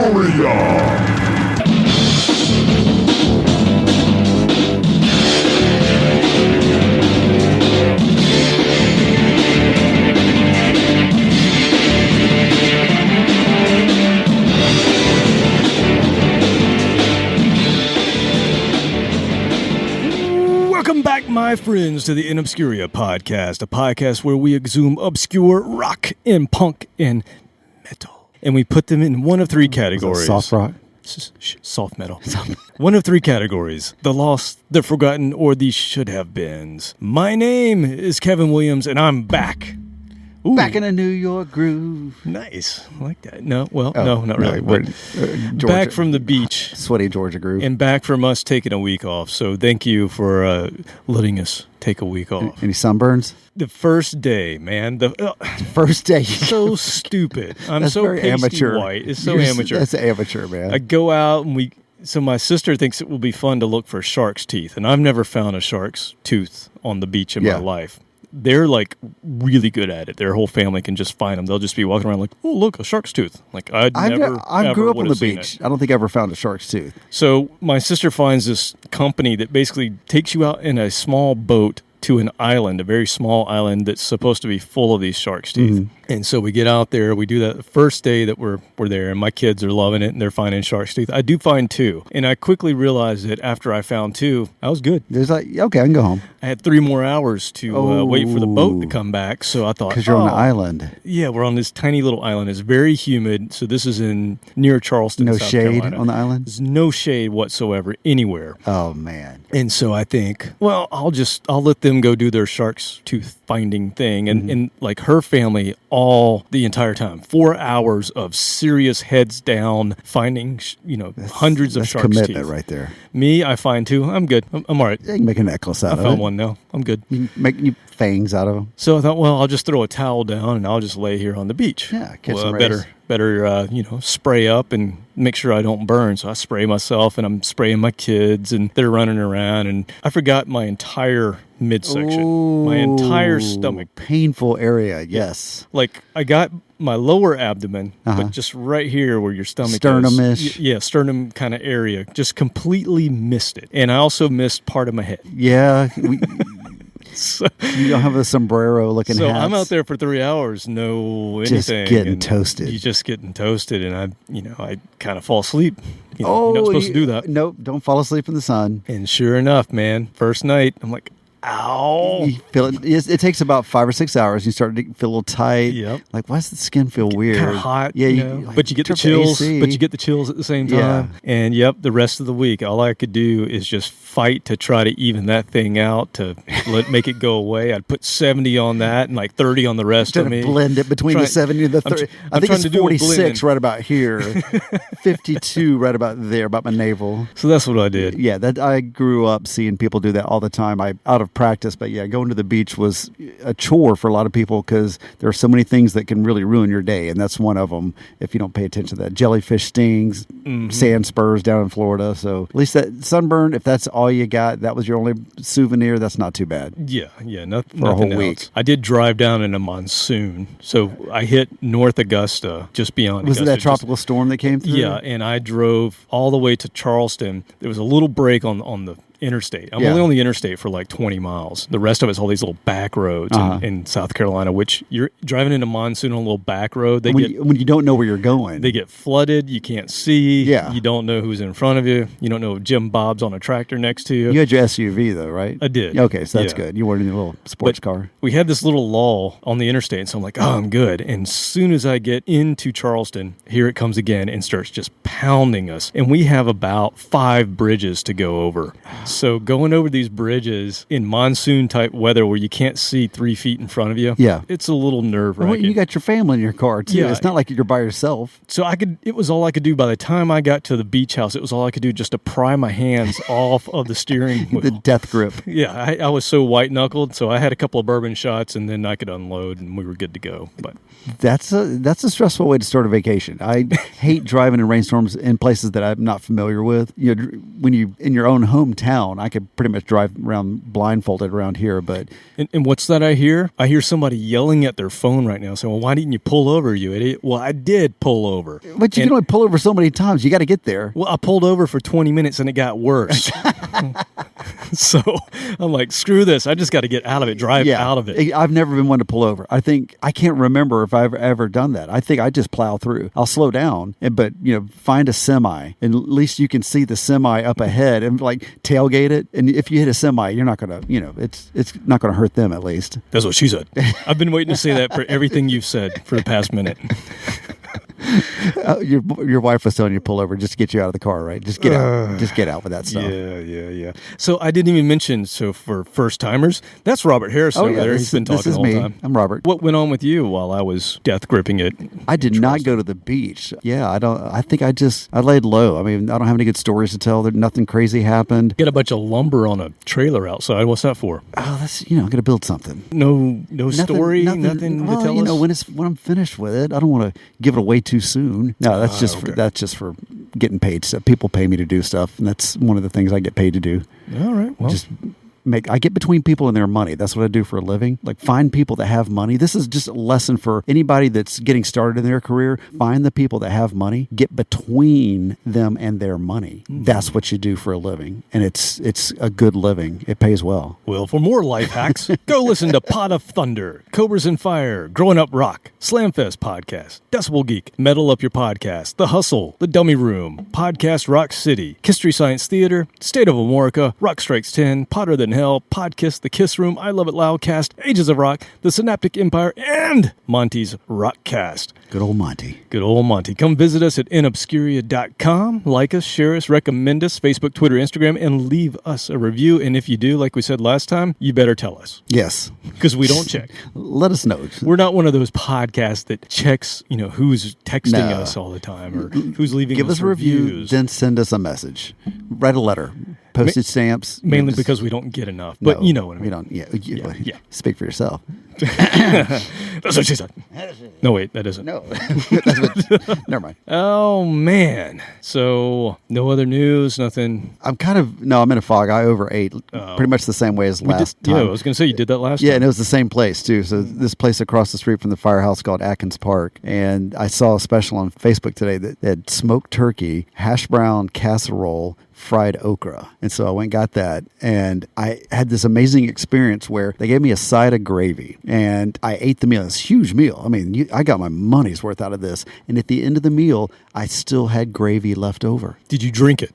InObscuria! Welcome back, my friends, to the InObscuria podcast, a podcast where we exhume obscure rock and punk and metal. And we put them in one of three categories. Soft rock? Soft metal. One of three categories. The lost, the forgotten, or the should-have-beens. My name is Kevin Williams, and I'm back. Ooh. Back in a New York groove. Nice. I like that. No, not really. Back from the beach. Sweaty Georgia groove. And back from us taking a week off. So thank you for letting us take a week off. Any sunburns? The first day, man. The first day. So stupid. I'm that's so very amateur. White. It's so amateur. That's amateur, man. I go out and so my sister thinks it will be fun to look for shark's teeth. And I've never found a shark's tooth on the beach in my life. They're like really good at it. Their whole family can just find them. They'll just be walking around like, oh, look, a shark's tooth. Like I grew up on the beach. I don't think I ever found a shark's tooth. So my sister finds this company that basically takes you out in a small boat to an island, a very small island that's supposed to be full of these shark's teeth. Mm-hmm. And so we get out there, we do that the first day that we're there, and my kids are loving it, and they're finding shark's teeth. I do find two, and I quickly realized that after I found two, I was good. There's like, okay, I can go home. I had 3 more hours to wait for the boat to come back, so I thought, because you're on an island. Yeah, we're on this tiny little island. It's very humid, so this is near Charleston, no South shade Carolina. On the island? There's no shade whatsoever anywhere. Oh, man. And so I think, well, I'll let them go do their shark's tooth finding thing. And like her family, the entire time, 4 hours of serious heads down finding, hundreds of shark's teeth. That's commitment right there. Me, I find two. I'm good. I'm all right. You can make a necklace out of it. I found one now. I'm good. You can make fangs out of them. So I thought, well, I'll just throw a towel down and I'll just lay here on the beach. Yeah, catch some rays. Better, spray up and make sure I don't burn. So I spray myself and I'm spraying my kids and they're running around. And I forgot my entire midsection, my entire stomach. Painful area, yes. Like I got my lower abdomen, but just right here where your stomach Sternum-ish. is. Sternum kind of area. Just completely missed it. And I also missed part of my head. Yeah. So, you don't have a sombrero-looking hat. So I'm out there for 3 hours, anything. Just getting toasted. You're just getting toasted, and I kind of fall asleep. You're not supposed to do that. Nope, don't fall asleep in the sun. And sure enough, man, first night, I'm like, ow. You feel it. It takes about 5 or 6 hours. You start to feel a little tight. Yep. Like, why does the skin feel weird? Kind of hot. Yeah, but you get the chills. But you get the chills at the same time. Yeah. And the rest of the week, all I could do is just fight to try to even that thing out to make it go away. I'd put 70 on that and like 30 on the rest of me. Blend it between the 70 and the 30. I think it's 46 right about here, 52 right about there, about my navel. So that's what I did. Yeah, I grew up seeing people do that all the time. Out of practice, but going to the beach was a chore for a lot of people because there are so many things that can really ruin your day, and that's one of them if you don't pay attention to that. Jellyfish stings, sand spurs down in Florida. So at least that sunburn, if that's all you got, that was your only souvenir, that's not too bad. Yeah, nothing for a whole else. Week. I did drive down in a monsoon, so I hit North Augusta, just beyond Was Augusta. it that tropical storm that came through? Yeah, and I drove all the way to Charleston. There was a little break on the interstate. I'm only on the interstate for like 20 miles. The rest of it's all these little back roads in South Carolina, which you're driving into monsoon on a little back road. When you don't know where you're going. They get flooded. You can't see. Yeah. You don't know who's in front of you. You don't know if Jim Bob's on a tractor next to you. You had your SUV though, right? I did. Okay, so that's good. You weren't in a little sports car. We had this little lull on the interstate, so I'm like, oh, I'm good. And as soon as I get into Charleston, here it comes again and starts just pounding us. And we have about 5 bridges to go over. So going over these bridges in monsoon type weather where you can't see 3 feet in front of you, it's a little nerve-wracking. Well, you got your family in your car too. Yeah. It's not like you're by yourself. So it was all I could do. By the time I got to the beach house, it was all I could do just to pry my hands off of the steering wheel. The death grip. Yeah, I was so white-knuckled, so I had a couple of bourbon shots, and then I could unload, and we were good to go. But that's a stressful way to start a vacation. I hate driving in rainstorms in places that I'm not familiar with. When you in your own hometown, town. I could pretty much drive around blindfolded around here, but... And what's that I hear? I hear somebody yelling at their phone right now saying, well, why didn't you pull over, you idiot? Well, I did pull over. But you can only pull over so many times. You got to get there. Well, I pulled over for 20 minutes and it got worse. So I'm like, screw this. I just got to get out of it, drive out of it. I've never been one to pull over. I can't remember if I've ever done that. I think I just plow through. I'll slow down, but find a semi, and at least you can see the semi up ahead and like tailgate it. And if you hit a semi, you're not going to, it's not going to hurt them at least. That's what she said. I've been waiting to say that for everything you've said for the past minute. Your wife was telling you to pull over just to get you out of the car, right? Just get out. Just get out with that stuff. Yeah. So I didn't even mention, so for first timers, that's Robert Harrison over there. He's been talking the whole time. I'm Robert. What went on with you while I was death gripping it? I did not go to the beach. Yeah, I think I laid low. I mean, I don't have any good stories to tell. Nothing crazy happened. Get a bunch of lumber on a trailer outside. What's that for? Oh, that's I'm going to build something. No story, nothing to tell us. When I'm finished with it, I don't want to give it away too soon. No, that's just for getting paid. So people pay me to do stuff, and that's one of the things I get paid to do. All right, well, I get between people and their money. That's what I do for a living. Like, find people that have money. This is just a lesson for anybody that's getting started in their career. Find the people that have money. Get between them and their money. That's what you do for a living, and it's a good living. It pays well. Well, for more life hacks, go listen to Pot of Thunder, Cobras and Fire, Growing Up Rock, Slamfest Podcast, Decibel Geek, Metal Up Your Podcast, The Hustle, The Dummy Room, Podcast Rock City, History Science Theater, State of Amorica, Rock Strikes 10, Potter Than Hell, Podkiss, The Kiss Room, I Love It Loudcast, Ages of Rock, The Synaptic Empire, and Monty's Rockcast. Good old Monty. Good old Monty. Come visit us at InObscuria.com. Like us, share us, recommend us, Facebook, Twitter, Instagram, and leave us a review. And if you do, like we said last time, you better tell us. Yes. Because we don't check. Let us know. We're not one of those podcasts that checks, who's texting us all the time or who's leaving Give us a review, then send us a message. Write a letter. Postage stamps. Mainly because we don't get enough. But you know what I mean. We don't. Yeah. Speak for yourself. That's what she said. No, wait, that isn't. No. Never mind. Oh, man. So, no other news, nothing. I'm in a fog. I overate pretty much the same way as last time. Yeah, I was going to say you did that last time. Yeah, and it was the same place, too. So, this place across the street from the firehouse called Atkins Park. And I saw a special on Facebook today that had smoked turkey, hash brown casserole, fried okra. And so I went and got that. And I had this amazing experience where they gave me a side of gravy. And I ate the meal. It's a huge meal. I mean, I got my money's worth out of this. And at the end of the meal, I still had gravy left over. Did you drink it?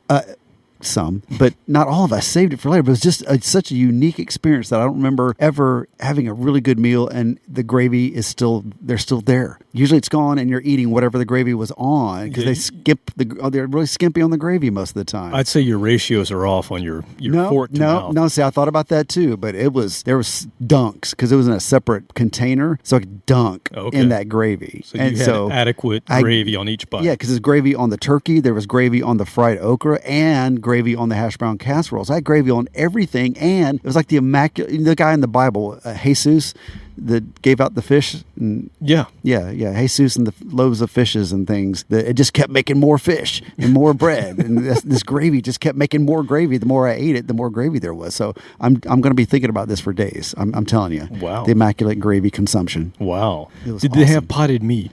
Some, but not all of it. I saved it for later. But it was just such a unique experience that I don't remember ever having a really good meal and the gravy is still there. Usually it's gone and you're eating whatever the gravy was on because they're really skimpy on the gravy most of the time. I'd say your ratios are off on your fork to mouth. No. See, I thought about that too, but there was dunks because it was in a separate container, so I could dunk in that gravy. So you had adequate gravy on each bite. Yeah, because there's gravy on the turkey, there was gravy on the fried okra, and gravy on the hash brown casseroles. I had gravy on everything, and it was like the guy in the Bible, Jesus, that gave out the fish. Yeah. Jesus and the loaves of fishes and things. It just kept making more fish and more bread, and this gravy just kept making more gravy. The more I ate it, the more gravy there was. So I'm going to be thinking about this for days. I'm telling you. Wow. The immaculate gravy consumption. Wow. Did they have potted meat?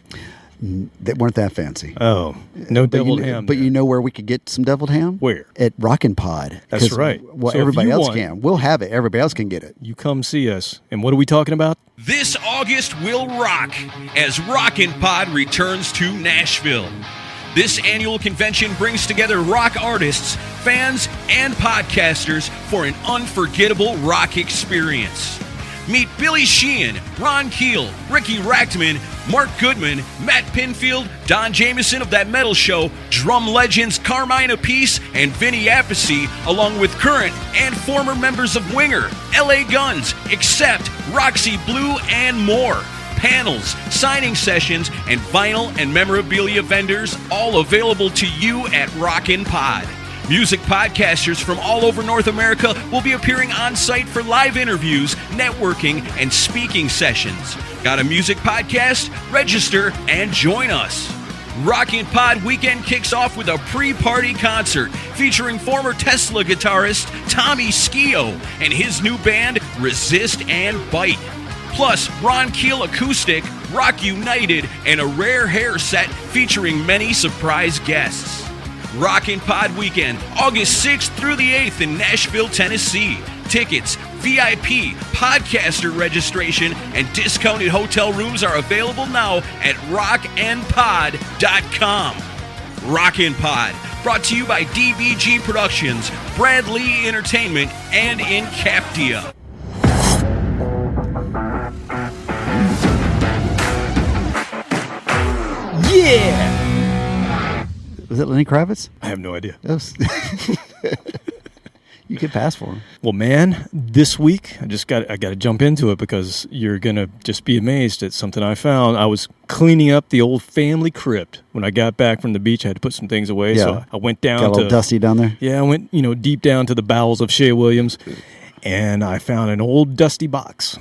They weren't that fancy. Oh, no deviled ham. But you know where we could get some deviled ham? Where? At Rockin' Pod. That's right. Well, so everybody else can. We'll have it. Everybody else can get it. You come see us. And what are we talking about? This August will rock as Rockin' Pod returns to Nashville. This annual convention brings together rock artists, fans, and podcasters for an unforgettable rock experience. Meet Billy Sheehan, Ron Keel, Ricky Rachtman, Mark Goodman, Matt Pinfield, Don Jameson of That Metal Show, drum legends Carmine Appice and Vinny Appice, along with current and former members of Winger, LA Guns, Accept, Roxy Blue, and more. Panels, signing sessions, and vinyl and memorabilia vendors, all available to you at Rockin' Pod. Music podcasters from all over North America will be appearing on site for live interviews, networking, and speaking sessions. Got a music podcast? Register and join us. Rockin' Pod Weekend kicks off with a pre-party concert featuring former Tesla guitarist Tommy Skio and his new band Resist and Bite. Plus, Ron Keel Acoustic, Rock United, and a rare hair set featuring many surprise guests. Rockin' Pod Weekend, August 6th through the 8th in Nashville, Tennessee. Tickets, VIP, podcaster registration, and discounted hotel rooms are available now at rockandpod.com. Rockin' Pod, brought to you by DBG Productions, Brad Lee Entertainment, and Incaptia. Yeah! Was it Lenny Kravitz? I have no idea. You could pass for him. Well, man, this week I got to jump into it because you're gonna just be amazed at something I found. I was cleaning up the old family crypt when I got back from the beach. I had to put some things away, so I went down. Got a little dusty down there. Yeah, I went deep down to the bowels of Shea Williams, and I found an old dusty box,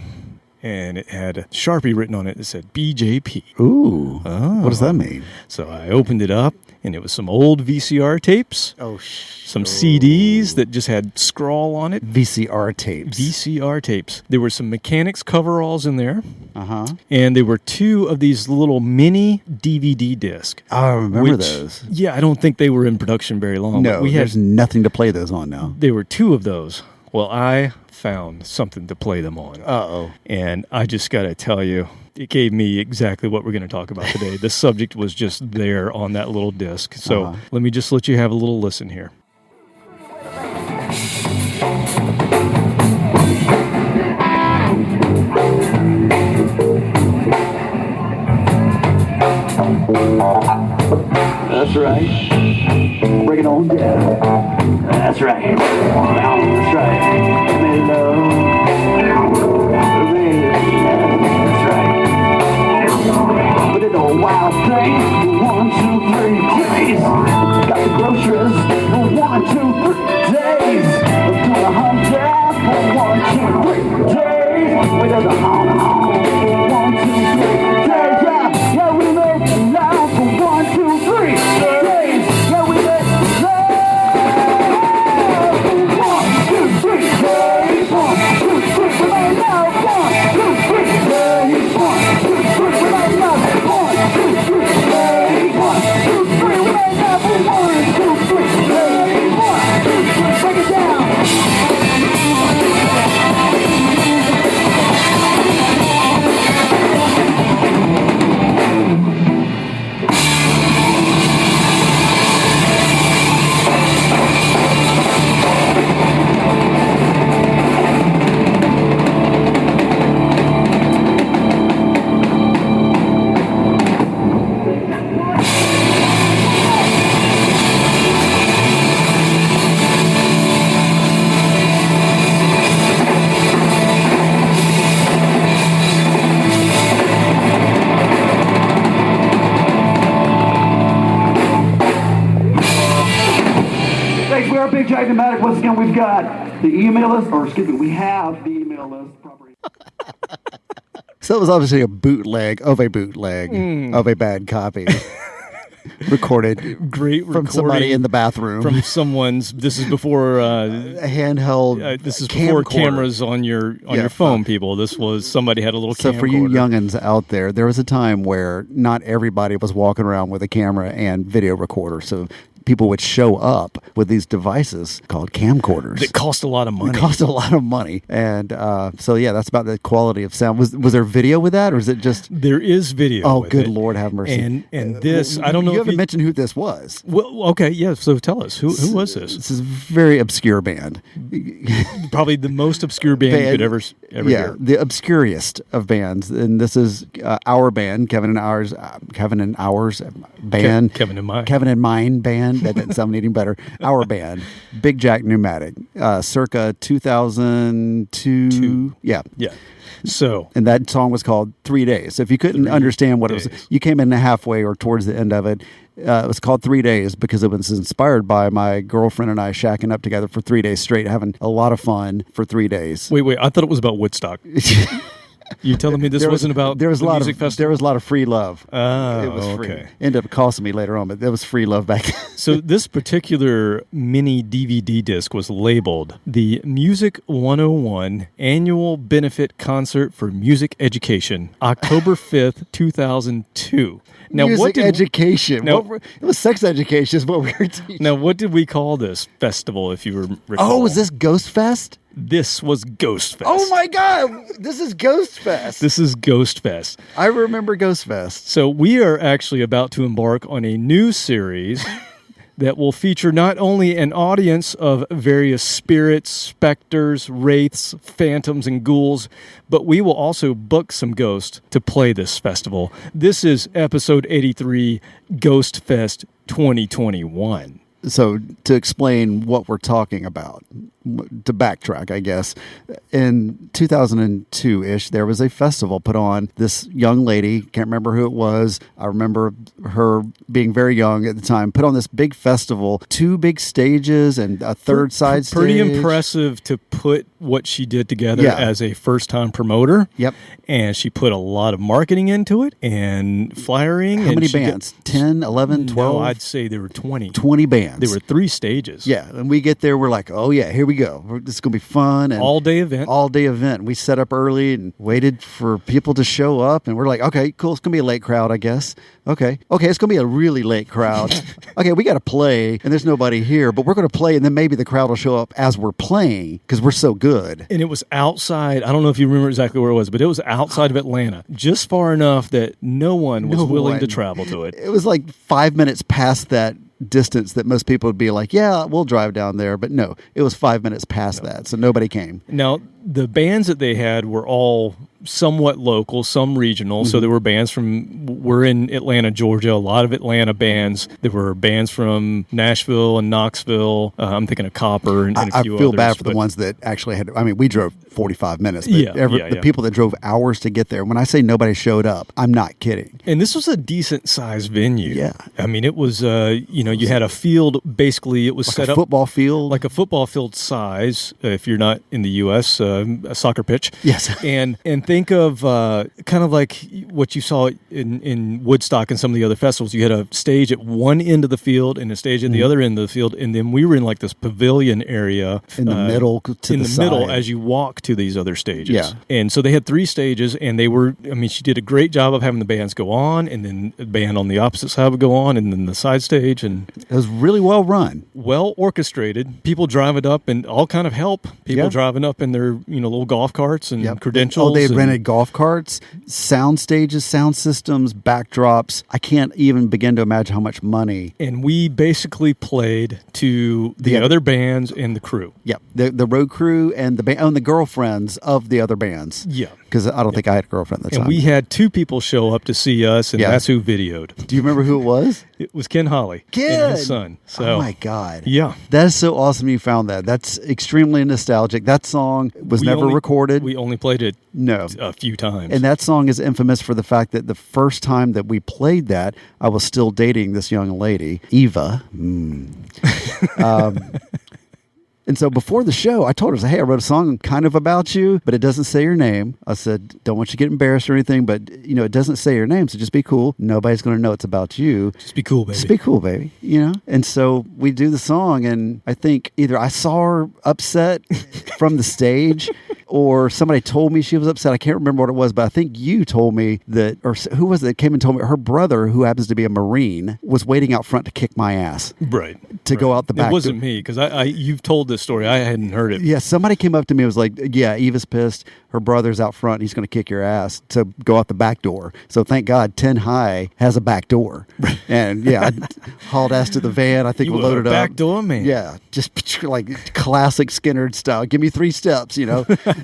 and it had a Sharpie written on it that said BJP. Ooh, what does that mean? So I opened it up, and it was some old VCR tapes. Some CDs that just had scrawl on it. VCR tapes. There were some mechanics coveralls in there. Uh-huh. And there were two of these little mini DVD discs. Oh, I remember those. Yeah, I don't think they were in production very long. No, there's nothing to play those on now. There were two of those. Well, I found something to play them on. Uh-oh. And I just got to tell you, it gave me exactly what we're going to talk about today. The subject was just there on that little disc. So let me just let you have a little listen here. That's right. Bring it on down. That's right. That's right. Make love. That's right. But it's a wild thing. 1, 2, 3 days. Got the groceries. 1, 2, 3 days. I'm gonna hunt down for 1, 2, 3 days. We got the hunt. 1, 2, 3 days. Yeah, we make love for 1, 2, 3 days. Yeah, we make love for 1, 2, 3 days. 1, 2, 3, we make love. 1, 2, 3 days. 1, 2, 3, we make love. 1, 2, 3 days. 1, 2, 3, we make love for 1, 2, 3 days. 1, 2, 3, break it down. Big Jack Pneumatic. Once again, we've got the email list, or excuse me, we have the email list. So it was obviously a bootleg of a bad copy. Recorded Great from somebody in the bathroom. From someone's. This is before a handheld. This is before cameras on your phone, people. This was somebody had a little. So for you youngins out there was a time where not everybody was walking around with a camera and video recorder. So people would show up with these devices called camcorders. That cost a lot of money. And so, yeah, that's about the quality of sound. Was there video with that, or is it just... There is video. Oh, good Lord, have mercy. And this, I don't know you haven't mentioned who this was. Well, okay, yeah, so tell us. Who was this? This is a very obscure band. Probably the most obscure band you could ever hear. The obscuriest of bands. And this is our band, Kevin and Ours band. Kevin and Mine band. That doesn't sound any better. Our band, Big Jack Pneumatic, circa 2002. Yeah. So, and that song was called 3 Days. So if you couldn't understand what it was, you came in halfway or towards the end of it. It was called 3 Days because it was inspired by my girlfriend and I shacking up together for 3 days straight, having a lot of fun for 3 days. Wait, I thought it was about Woodstock. You're telling me this wasn't about there was the a lot music of festival? there was a lot of free love. Oh, it was free. okay. Ended up costing me later on, but there was free love back then. So this particular mini DVD disc was labeled the Music 101 Annual Benefit Concert for Music Education, October 5th, 2002. Now, Music education. Now, It was sex education is what we were teaching. Now, what did we call this festival, if you recall? Oh, was this Ghost Fest? This was Ghost Fest. Oh my God, this is Ghost Fest. This is Ghost Fest. I remember Ghost Fest. So we are actually about to embark on a new series that will feature not only an audience of various spirits, specters, wraiths, phantoms, and ghouls, but we will also book some ghosts to play this festival. This is episode 83, Ghost Fest 2021. So to explain what we're talking about, to backtrack, I guess, in 2002-ish, there was a festival put on. This young lady, can't remember who it was. I remember her being very young at the time, put on this big festival, 2 big stages and a third side stage. Pretty impressive to put what she did together as a first-time promoter. Yep. And she put a lot of marketing into it and flyering. How many bands? 10, 11, 12? No, I'd say there were 20. 20 bands. There were 3 stages. Yeah, and we get there, we're like, oh yeah, here we go. This is going to be fun. And all-day event. All-day event. We set up early and waited for people to show up, and we're like, okay, cool, it's going to be a late crowd, I guess. Okay, it's going to be a really late crowd. Okay, we got to play, and there's nobody here, but we're going to play, and then maybe the crowd will show up as we're playing, because we're so good. And it was outside, I don't know if you remember exactly where it was, but it was outside of Atlanta, just far enough that no one was willing to travel to it. It was like 5 minutes past that distance that most people would be like, yeah, we'll drive down there. But no, it was 5 minutes past that, so nobody came. Now, the bands that they had were all somewhat local, some regional. So there were bands we're in Atlanta, Georgia, a lot of Atlanta bands. There were bands from Nashville and Knoxville. I'm thinking of Copper and a few others. I feel bad for the ones that actually had, I mean, we drove 45 minutes. But the people that drove hours to get there, when I say nobody showed up, I'm not kidding. And this was a decent sized venue. Yeah. I mean, it was, you had a field, basically it was Like set a up. football field? Like a football field size, if you're not in the U.S., a soccer pitch. Yes. And think of kind of like what you saw in Woodstock and some of the other festivals. You had a stage at one end of the field and a stage at the other end of the field, and then we were in like this pavilion area in the middle to the side. middle as you walk to these other stages. Yeah. And so they had 3 stages, and they were, I mean, she did a great job of having the bands go on, and then the band on the opposite side would go on, and then the side stage, and it was really well run, well orchestrated. People driving up and all kind of help. People driving up in their little golf carts and credentials. Oh, they had rented golf carts, sound stages, sound systems, backdrops. I can't even begin to imagine how much money. And we basically played to the other bands and the crew. Yeah, the road crew and the band and the girlfriends of the other bands. Yeah. Because I don't think I had a girlfriend at the time. And we had 2 people show up to see us, and that's who videoed. Do you remember who it was? It was Ken Holly and his son. So, oh my God. Yeah. That is so awesome you found that. That's extremely nostalgic. That song was never recorded. We only played it a few times. And that song is infamous for the fact that the first time that we played that, I was still dating this young lady, Eva. And so before the show, I told her, I said, hey, I wrote a song kind of about you, but it doesn't say your name. I said, don't want you to get embarrassed or anything, but, it doesn't say your name, so just be cool. Nobody's going to know it's about you. Just be cool, baby. Just be cool, baby. And so we do the song, and I think either I saw her upset from the stage or somebody told me she was upset. I can't remember what it was, but I think you told me that, or who was it that came and told me her brother, who happens to be a Marine, was waiting out front to kick my ass. Right. To go out the back. It wasn't me, because you've told this story. I hadn't heard it. Yeah, somebody came up to me and was like, yeah, Eva's pissed. Her brother's out front. He's going to kick your ass. So go out the back door. So thank God 10 High has a back door. And I hauled ass to the van. I think we loaded up. Back door, man. Yeah, just like classic Skinner style. Give me 3 steps,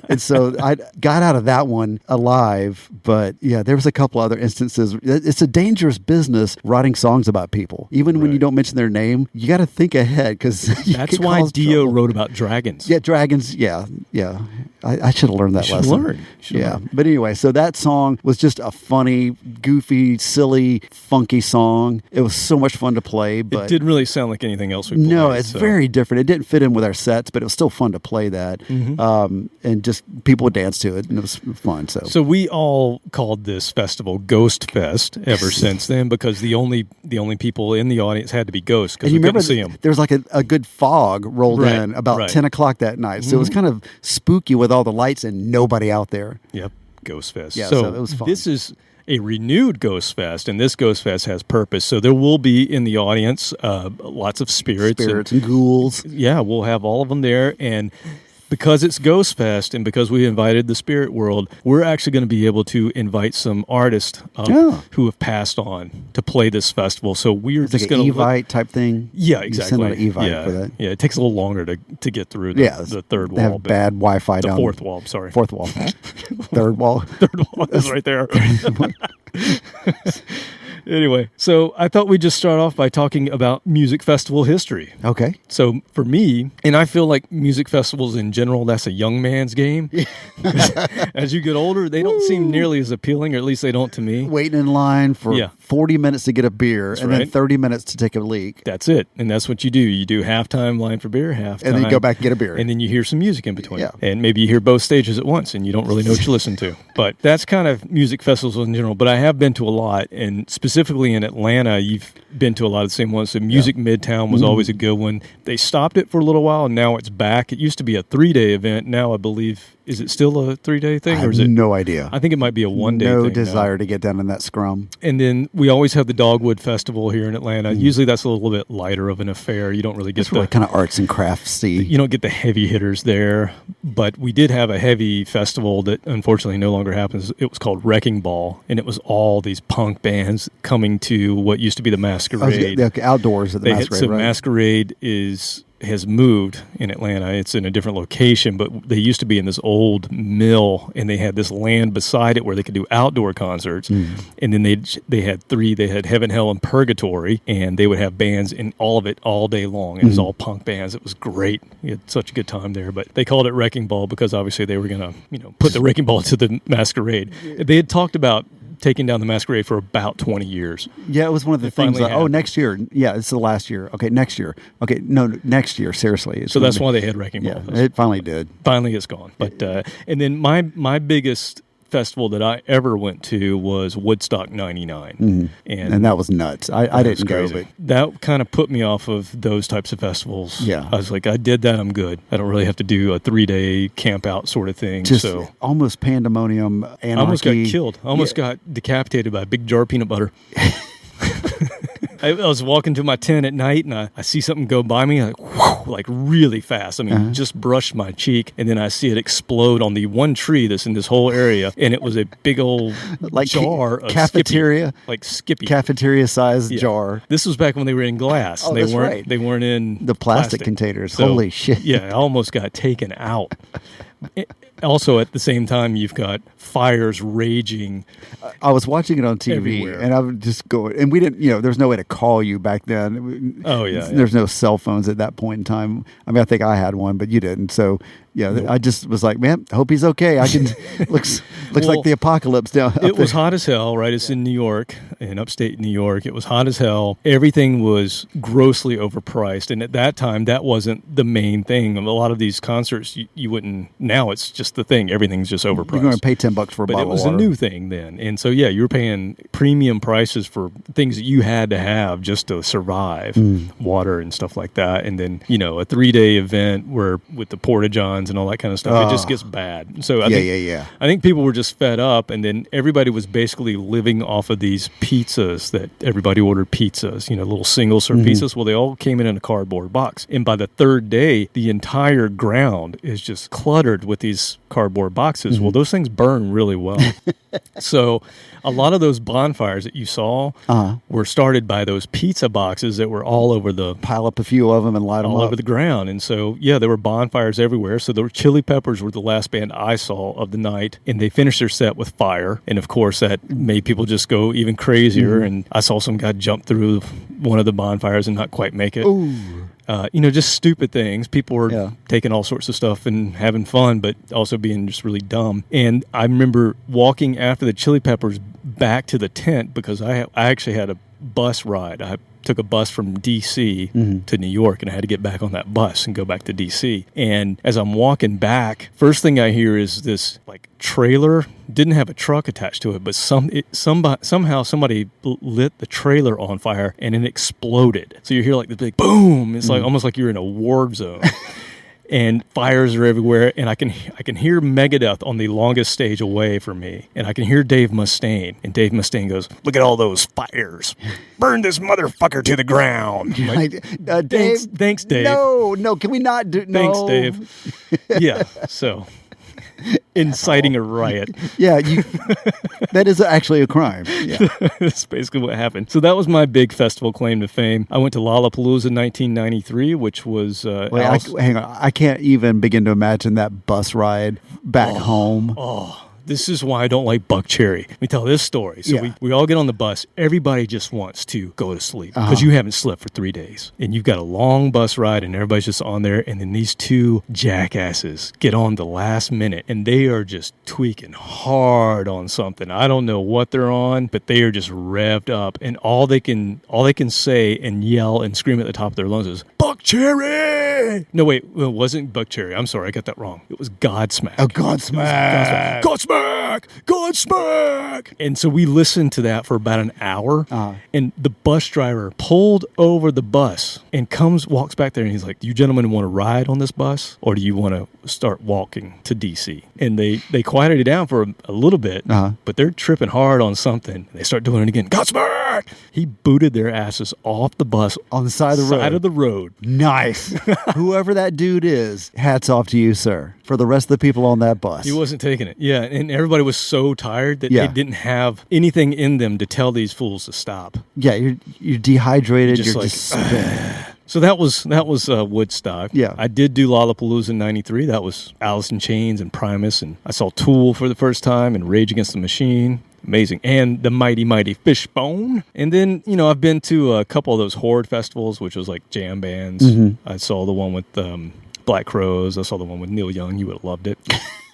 And so I got out of that one alive. But yeah, there was a couple other instances. It's a dangerous business writing songs about people. Even when you don't mention their name, you got to think ahead because that's why Dio wrote about dragons. Yeah, dragons. Yeah. I should have learned that lesson. Yeah. But anyway, so that song was just a funny, goofy, silly, funky song. It was so much fun to play. But it didn't really sound like anything else we played. No, it's very different. It didn't fit in with our sets, but it was still fun to play that. And just people would dance to it, and it was fun. So we all called this festival Ghost Fest ever since then, because the only people in the audience had to be ghosts, because we couldn't see them. There was like a good fog rolled in about 10 o'clock that night. So it was kind of spooky with all the lights and nobody out there. Yep, Ghost Fest. Yeah, so it was fun. This is a renewed Ghost Fest, and this Ghost Fest has purpose. So there will be in the audience lots of spirits and ghouls. Yeah, we'll have all of them there, and because it's Ghost Fest and because we invited the spirit world, we're actually going to be able to invite some artists who have passed on to play this festival. So we're it's just like going to Evite type thing. Yeah, exactly. You send out an Evite for that. Yeah, it takes a little longer to get through the third wall. They have bad Wi-Fi down. The fourth wall, sorry. Fourth wall. Third wall. Third wall is right there. Anyway, so I thought we'd just start off by talking about music festival history. Okay. So for me, and I feel like music festivals in general, that's a young man's game. As you get older, they don't seem nearly as appealing, or at least they don't to me. Waiting in line for 40 minutes to get a beer, and then 30 minutes to take a leak. That's it. And that's what you do. You do halftime line for beer, halftime. And then you go back and get a beer. And then you hear some music in between. Yeah. And maybe you hear both stages at once, and you don't really know what you listen to. But that's kind of music festivals in general. But I have been to a lot, and specifically in Atlanta, you've been to a lot of the same ones. So Music Midtown was always a good one. They stopped it for a little while, and now it's back. It used to be a 3-day event. Now I believe, is it still a 3-day thing? I have or is it no idea. I think it might be a 1-day thing. No desire to get down in that scrum. And then we always have the Dogwood Festival here in Atlanta. Usually that's a little bit lighter of an affair. You don't really get really kind of arts and craftsy. You don't get the heavy hitters there. But we did have a heavy festival that unfortunately no longer happens. It was called Wrecking Ball, and it was all these punk bands coming to what used to be the Masquerade. The outdoors at the Masquerade, right? Masquerade has moved in Atlanta. It's in a different location, but they used to be in this old mill, and they had this land beside it where they could do outdoor concerts. And then they had 3. They had Heaven, Hell, and Purgatory, and they would have bands in all of it all day long. It was all punk bands. It was great. We had such a good time there. But they called it Wrecking Ball because obviously they were going to put the Wrecking Ball to the Masquerade. They had talked about taking down the Masquerade for about 20 years. Yeah, it was one of the things. Next year. Yeah, it's the last year. Okay, next year. Okay, no, next year. Seriously. So that's why they had Wrecking Ball. Yeah, it finally did. Finally, it's gone. But and then my biggest festival that I ever went to was Woodstock '99, and that was nuts. I didn't go, but that kind of put me off of those types of festivals. Yeah, I was like, I did that, I'm good. I don't really have to do a 3-day camp out sort of thing. Just almost pandemonium, anarchy. I almost got killed. I almost got decapitated by a big jar of peanut butter. I was walking to my tent at night, and I see something go by me, like really fast. I mean, just brushed my cheek, and then I see it explode on the one tree that's in this whole area, and it was a big old jar of cafeteria, Skippy, like Skippy, cafeteria-sized jar. This was back when they were in glass. Oh, that's right. They weren't in the plastic containers. So, holy shit! Yeah, I almost got taken out. Also, at the same time, you've got fires raging. I was watching it on TV, everywhere. And I would just go, and we didn't, there's no way to call you back then. There's no cell phones at that point in time. I mean, I think I had one, but you didn't. So, I just was like, man, I hope he's okay. I can, looks like the apocalypse down up It was hot as hell, right? It's in New York, in upstate New York. It was hot as hell. Everything was grossly overpriced. And at that time, that wasn't the main thing. A lot of these concerts, you wouldn't, now it's just the thing. Everything's just overpriced. You're going to pay $10 for a bottle of water. But it was a new thing then. And so, you were paying premium prices for things that you had to have just to survive, water and stuff like that. And then, a 3-day event where with the porta-johns and all that kind of stuff, it just gets bad. So I think people were just fed up, and then everybody was basically living off of these pizzas that everybody ordered pizzas, little single-serve pizzas. Well, they all came in a cardboard box. And by the 3rd day, the entire ground is just cluttered with these cardboard boxes. Well, those things burn really well. So a lot of those bonfires that you saw were started by those pizza boxes that were all over pile up a few of them and light them all up over the ground. And so, there were bonfires everywhere. So the Chili Peppers were the last band I saw of the night, and they finished their set with fire. And of course, that made people just go even crazier. And I saw some guy jump through one of the bonfires and not quite make it. Ooh. just stupid things. People were Yeah. taking all sorts of stuff and having fun, but also being just really dumb. And I remember walking after the Chili Peppers back to the tent because I actually had a bus ride. I took a bus from D.C. to New York, and I had to get back on that bus and go back to D.C. And as I'm walking back, first thing I hear is this like trailer. Didn't have a truck attached to it, but somehow somebody lit the trailer on fire and it exploded. So you hear like the big boom. It's like almost like you're in a war zone. And fires are everywhere, and I can hear Megadeth on the longest stage away from me, and I can hear Dave Mustaine, and Dave Mustaine goes, "Look at all those fires! Burn this motherfucker to the ground!" I'm like, Dave, thanks, Dave. No, can we not do? No. Thanks, Dave. Yeah, so inciting a riot. Yeah, that is actually a crime. Yeah. That's basically what happened. So that was my big festival claim to fame. I went to Lollapalooza in 1993, which was... hang on. I can't even begin to imagine that bus ride back home. Oh, this is why I don't like Buck Cherry. Let me tell this story. So we all get on the bus. Everybody just wants to go to sleep because you haven't slept for 3 days. And you've got a long bus ride and everybody's just on there. And then these two jackasses get on the last minute and they are just tweaking hard on something. I don't know what they're on, but they are just revved up. And all they can say and yell and scream at the top of their lungs is, "Buck Cherry!" No, wait, it wasn't Buck Cherry. I'm sorry, I got that wrong. It was Godsmack. Oh, Godsmack. Godsmack! Godsmack! And so we listened to that for about an hour, and the bus driver pulled over the bus and walks back there, and he's like, "Do you gentlemen want to ride on this bus, or do you want to start walking to D.C.?" And they quieted it down for a little bit, but they're tripping hard on something. They start doing it again. Godsmack! He booted their asses off the bus on the side of the road. Nice. Whoever that dude is, hats off to you, sir. For the rest of the people on that bus. He wasn't taking it. Yeah, and everybody was so tired that they didn't have anything in them to tell these fools to stop. Yeah, you're dehydrated. You're like, just spent. So that was Woodstock. Yeah. I did do Lollapalooza in 93. That was Alice in Chains and Primus, and I saw Tool for the first time and Rage Against the Machine. Amazing. And the Mighty Mighty Fishbone. And then, I've been to a couple of those Horde festivals, which was like jam bands. I saw the one with Black Crowes. I saw the one with Neil Young. You would have loved it.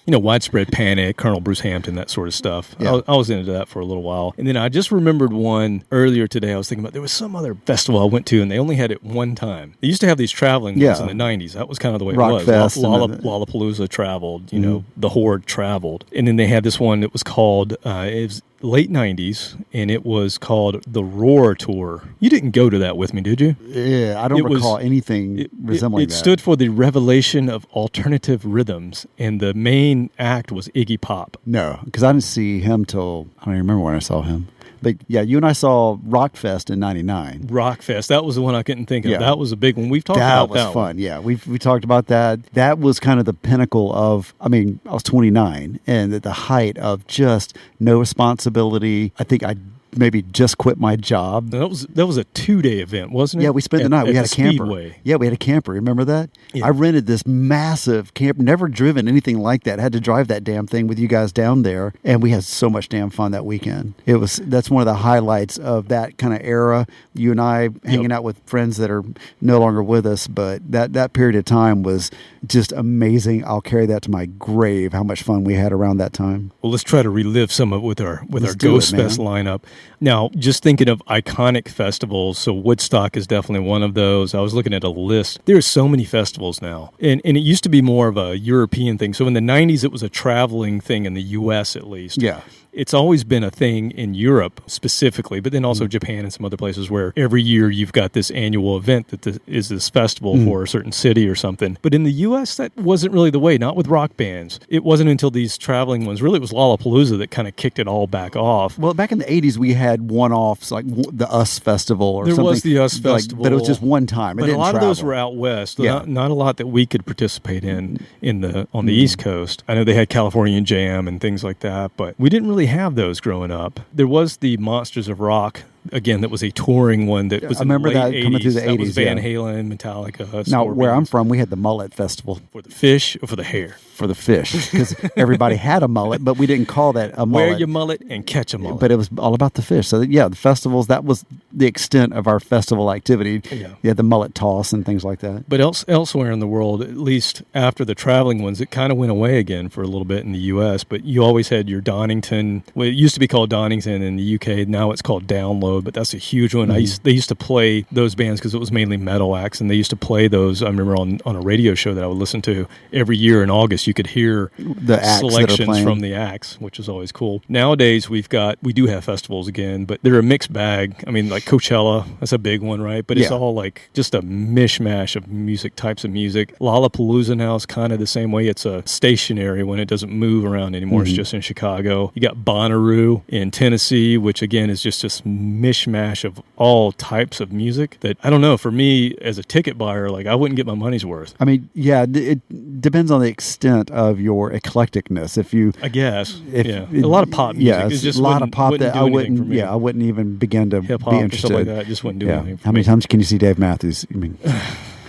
Widespread Panic, Colonel Bruce Hampton, that sort of stuff. Yeah. I was into that for a little while. And then I just remembered one earlier today. I was thinking about there was some other festival I went to, and they only had it one time. They used to have these traveling ones in the 90s. That was kind of the way Rock it was. Fest Lollapalooza traveled, the Horde traveled. And then they had this one that was called, it was late 90s, and it was called the Roar Tour. You didn't go to that with me, did you? Yeah, I don't recall anything resembling that. It stood for the Revelation of Alternative Rhythms, and the main act was Iggy Pop. No, because I didn't see him till, I don't even remember when I saw him. But yeah, you and I saw Rockfest in 99. Rockfest, that was the one I couldn't think of. Yeah. That was a big one. We've talked about that. That was fun. Yeah, we talked about that. That was kind of the pinnacle of, I was 29, and at the height of just no responsibility. I think I maybe just quit my job. That was a 2-day event, wasn't it? Yeah, we spent the night. We had a camper. Speedway. Yeah, we had a camper. Remember that? Yeah. I rented this massive camper. Never driven anything like that. Had to drive that damn thing with you guys down there, and we had so much damn fun that weekend. That's one of the highlights of that kind of era. You and I hanging out with friends that are no longer with us, but that period of time was just amazing. I'll carry that to my grave. How much fun we had around that time. Well, let's try to relive some of it with our Ghost Fest lineup. Now, just thinking of iconic festivals, so Woodstock is definitely one of those. I was looking at a list. There are so many festivals now, and it used to be more of a European thing. So in the 90s, it was a traveling thing in the U.S. at least. Yeah. It's always been a thing in Europe specifically, but then also Japan and some other places where every year you've got this annual event that is this festival for a certain city or something. But in the U.S., that wasn't really the way, not with rock bands. It wasn't until these traveling ones, really it was Lollapalooza that kind of kicked it all back off. Well, back in the 80s, we had one-offs like the US Festival or something. There was the US Festival. But it was just one time. But a lot of those were out west. Yeah. Not a lot that we could participate on the East Coast. I know they had California Jam and things like that, but we didn't really have those growing up. There was the Monsters of Rock again, that was a touring one that was I remember in the that late coming through the 80s. That was 80s, Van yeah. Halen, Metallica, Now, where I'm Scorpions. from, we had the Mullet Festival For the fish or for the hair? for the fish because everybody had a mullet, but we didn't call that a mullet. Wear your mullet and catch a mullet. But it was all about the fish. So, yeah, the festivals, that was the extent of our festival activity. Yeah. You had the mullet toss and things like that. But elsewhere in the world, at least after the traveling ones, it kind of went away again for a little bit in the U.S. But you always had your Donington. Well, it used to be called Donington in the U.K. Now it's called Download, but that's a huge one. They used to play those bands because it was mainly metal acts, and they used to play those. I remember on a radio show that I would listen to every year in August. You could hear The acts that are selections playing. from the acts, which is always cool. Nowadays, we do have festivals again, but they're a mixed bag. I mean, like Coachella, that's a big one, right? But it's Yeah. all like just a mishmash of types of music. Lollapalooza now is kind of the same way. It's a stationary when it doesn't move around anymore. It's just in Chicago. You got Bonnaroo in Tennessee, which again is just this mishmash of all types of music that, I don't know, for me as a ticket buyer, like I wouldn't get my money's worth. I mean, yeah, it depends on the extent of your eclecticness. If you, I guess. if Yeah. A lot of pop music. yeah, It it's just a lot of wouldn't- pop wouldn't that do I anything for wouldn't. me. Yeah, I wouldn't even begin to Hip be hop or interested. stuff like that just wouldn't do Yeah. anything for How many me. times can you see Dave Matthews? I mean,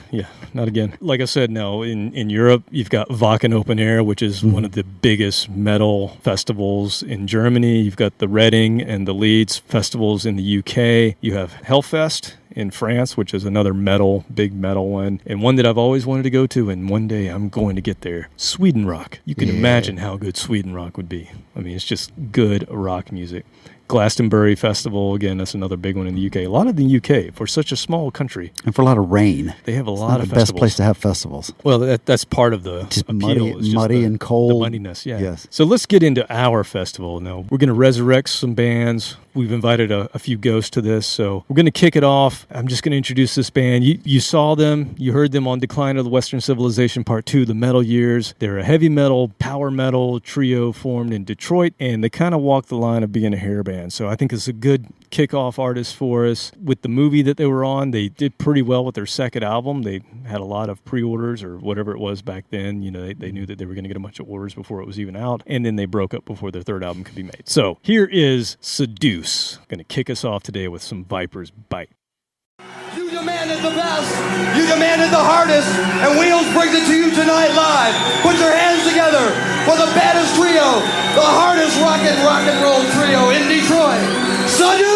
Yeah, not again. Like I said, no, in Europe, you've got Wacken Open Air, which is one of the biggest metal festivals in Germany. You've got the Reading and the Leeds festivals in the UK. You have Hellfest in France, which is another big metal one, and one that I've always wanted to go to, and one day I'm going to get there. Sweden Rock. You can imagine how good Sweden Rock would be. I mean, it's just good rock music. Glastonbury Festival, again, that's another big one in the UK. A lot of the UK, for such a small country, and for a lot of rain, they have a it's lot not of the best festivals. place to have festivals. Well, that's part of the Just appeal. is just muddy the- and cold. The muddiness, yeah. Yes. So let's get into our festival now. We're going to resurrect some bands. We've invited a few ghosts to this, so we're going to kick it off. I'm just going to introduce this band. You saw them. You heard them on Decline of the Western Civilization Part 2, The Metal Years. They're a heavy metal, power metal trio formed in Detroit, and they kind of walk the line of being a hair band. So I think it's a good kickoff artist for us. With the movie that they were on, they did pretty well with their second album. They had a lot of pre-orders or whatever it was back then. You know, they knew that they were going to get a bunch of orders before it was even out, and then they broke up before their third album could be made. So here is Seduce. Going to kick us off today with some Viper's Bite. You demanded the best, you demanded the hardest, and Wheels brings it to you tonight live. Put your hands together for the baddest trio, the hardest rock and roll trio in Detroit, Seduce!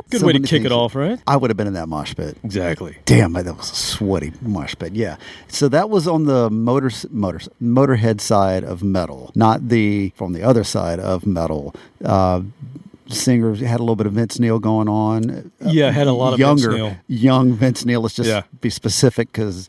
Good so way to many kick it things. off, right? I would have been in that mosh pit. Exactly. Damn, that was a sweaty mosh pit. Yeah. So that was on the Motorhead side of metal, not from the other side of metal. Singers had a little bit of Vince Neil going on. Yeah, had a lot of Vince Neil. Young Vince Neil. Let's just be specific because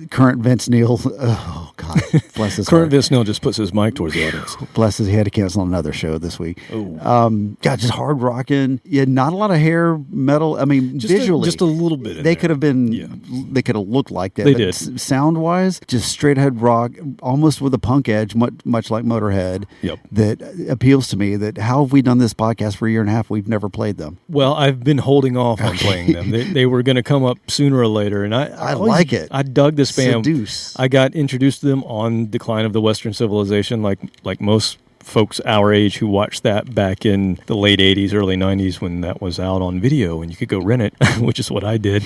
current Vince Neil, oh God, bless his Current heart. Vince Neil just puts his mic towards the audience. Bless his, he had to cancel another show this week. Oh. God, just hard rocking. Yeah, not a lot of hair metal. I mean, visually. Just a little bit in They there. could have been, they could have looked like that. They but did. Sound wise, just straight ahead rock, almost with a punk edge, much like Motorhead. Yep. That appeals to me. That how have we done this podcast for a year and a half? We've never played them. Well, I've been holding off on playing them. They were going to come up sooner or later, and I always like it. I dug this band. Seduce. I got introduced to them on Decline of the Western Civilization, like most folks our age who watched that back in the late 80s, early 90s when that was out on video and you could go rent it, which is what I did.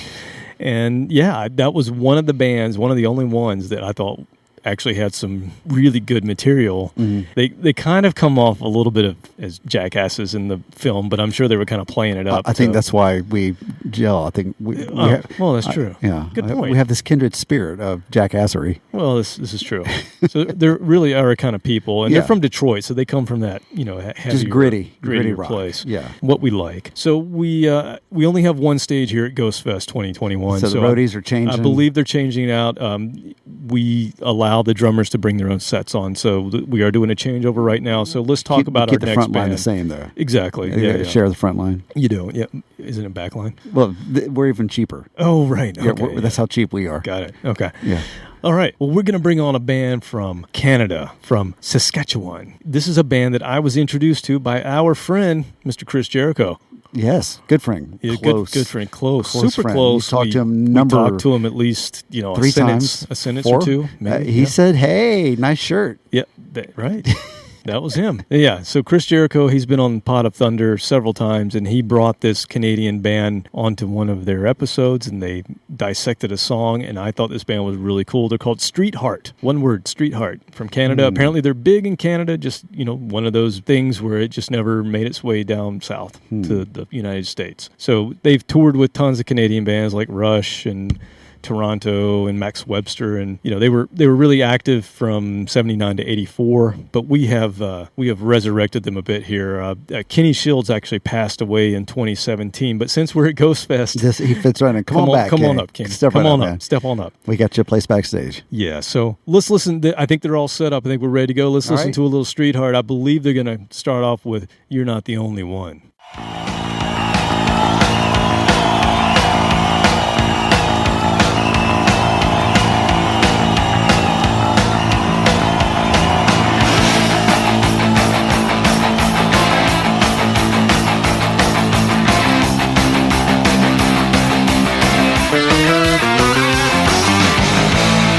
And yeah, that was one of the bands, one of the only ones that I thought actually had some really good material. They kind of come off a little bit as jackasses in the film, but I'm sure they were kind of playing it up. I think that's why we gel. I think we well, that's true. Good point. We have this kindred spirit of jackassery. Well, this is true. So they really are a kind of people, and they're from Detroit, so they come from that heavier, Just gritty rock. place. Yeah, what we like. So we only have one stage here at Ghost Fest 2021. So the roadies are changing. I believe they're changing out. We allow the drummers to bring their own sets on, so we are doing a changeover right now. So let's talk about our the next front band. line the same there. Exactly. Yeah. Share the front line. You do. Yeah. Isn't it back line? Well, we're even cheaper. Oh, right. Okay. That's how cheap we are. Got it. Okay. Yeah. All right. Well, we're going to bring on a band from Canada, from Saskatchewan. This is a band that I was introduced to by our friend, Mr. Chris Jericho. Yes, good friend. Yeah, Close. good friend. Close. Close Super friend. close. You talked to him we talked to him at least, 3 times. A sentence 4? or two. Maybe. He said, "Hey, nice shirt." Yeah, right. That was him. Yeah, so Chris Jericho, he's been on Pot of Thunder several times, and he brought this Canadian band onto one of their episodes, and they dissected a song, and I thought this band was really cool. They're called Streetheart. One word, Streetheart, from Canada. Apparently they're big in Canada, just, one of those things where it just never made its way down south to the United States. So they've toured with tons of Canadian bands like Rush and Toronto and Max Webster, and they were really active from 79 to 84, but we have resurrected them a bit here. Kenny Shields actually passed away in 2017, but since we're at Ghost Fest, He fits right in. Come on back. Come Kenny. on up, Kenny. Step on up. We got you a place backstage. Yeah, so let's listen. I think they're all set up. I think we're ready to go. Let's listen to a little Streetheart. I believe they're going to start off with "You're Not the Only One."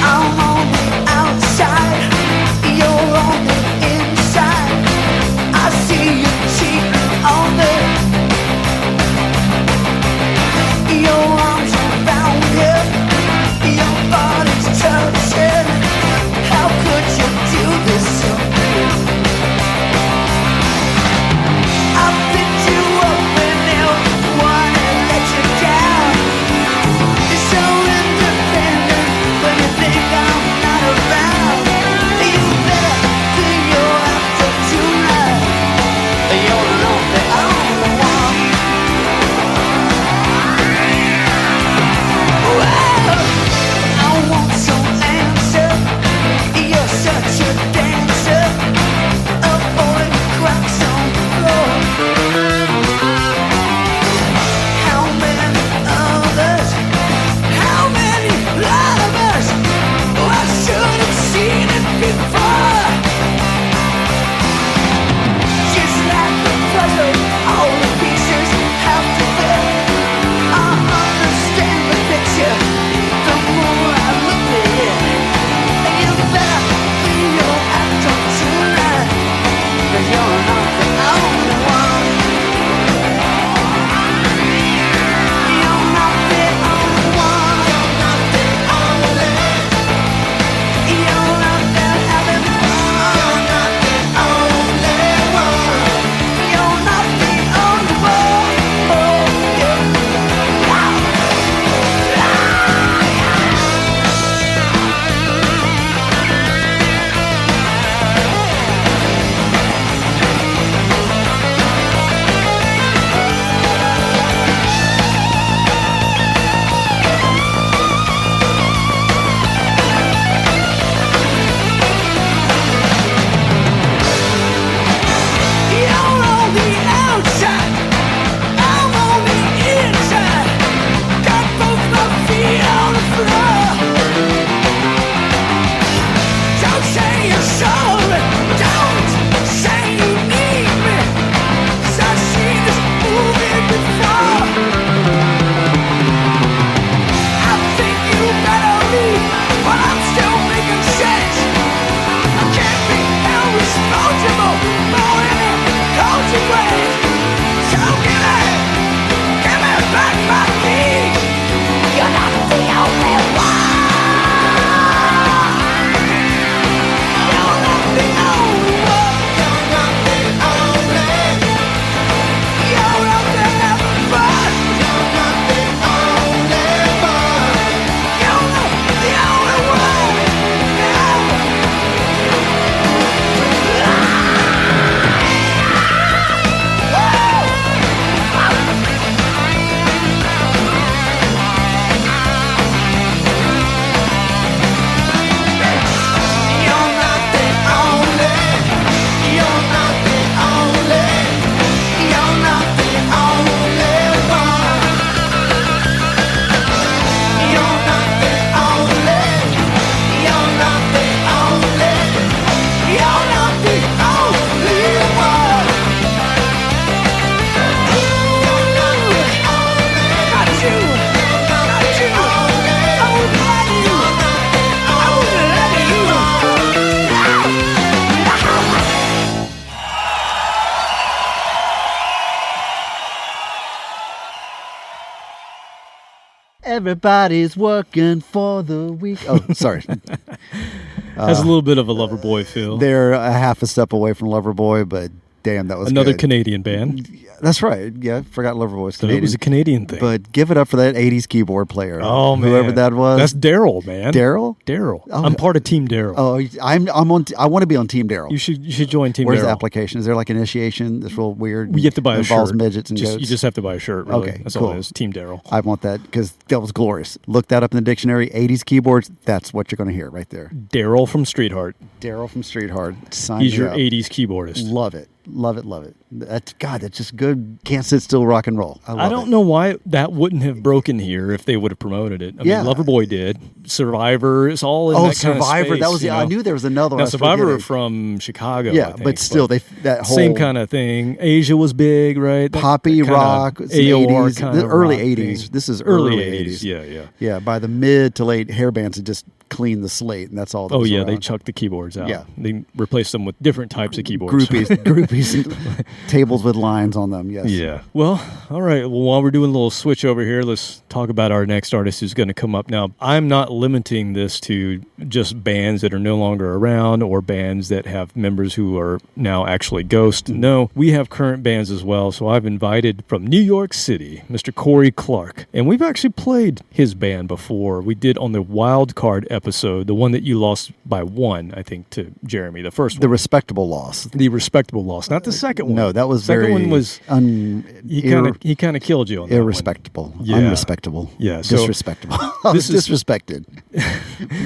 I'm on the outside, you're on the inside. I see you cheating on me. Everybody's working for the week. Oh, sorry. Has a little bit of a Loverboy feel. They're a half a step away from Loverboy, but damn, that was Another good. Canadian band. That's right. Yeah, I forgot Loverboy was So Canadian. it was a Canadian thing. But give it up for that 80s keyboard player. Oh, man. Whoever that was. That's Daryl, man. Daryl? Daryl. Oh. I'm part of Team Daryl. Oh, I'm on. I want to be on Team Daryl. You should join Team Where's Daryl. the application? Is there like initiation? That's real weird. We get to buy a Involves shirt. midgets and goats. You just have to buy a shirt, really. Okay, That's cool. all it is. Team Daryl. I want that because that was glorious. Look that up in the dictionary. 80s keyboards. That's what you're going to hear right there. Daryl from Streetheart. Daryl from Streetheart. Sign He's me your up. 80s keyboardist. Love it. Love it. Love it. That's just good. Can't sit still rock and roll. I don't love know why that wouldn't have broken here if they would have promoted it. I Yeah. mean, Loverboy did. Survivor is all in Oh, that kind of Survivor. space, That was you I know? knew there was another one. Now, I was Survivor forgetting. from Chicago, Yeah, I think, but still, that whole same kind of thing. Asia was big, right? That poppy kinda rock, some AOR 80s, kind the of early rock 80s. thing. This is early early 80s. 80s. Yeah. Yeah, by the mid to late, hair bands had just cleaned the slate, and that's all. That Oh was yeah, they around. chucked the keyboards out. Yeah. They replaced them with different types of keyboards. groupies, tables with lines on them. Yes. Yeah. Well, all right. Well, while we're doing a little switch over here, let's talk about our next artist who's going to come up. Now, I'm not limiting this to just bands that are no longer around or bands that have members who are now actually ghosts. No, we have current bands as well. So I've invited from New York City, Mr. Corey Clark. And we've actually played his band before. We did on the Wild Card episode, the one that you lost by one, I think, to Jeremy, the first The one. respectable loss. The respectable loss, not the second one. No, that was second very one was he kind of killed you on that one. irrespectable, Yeah. unrespectable, Yeah, so disrespectable. I was this is- disrespected,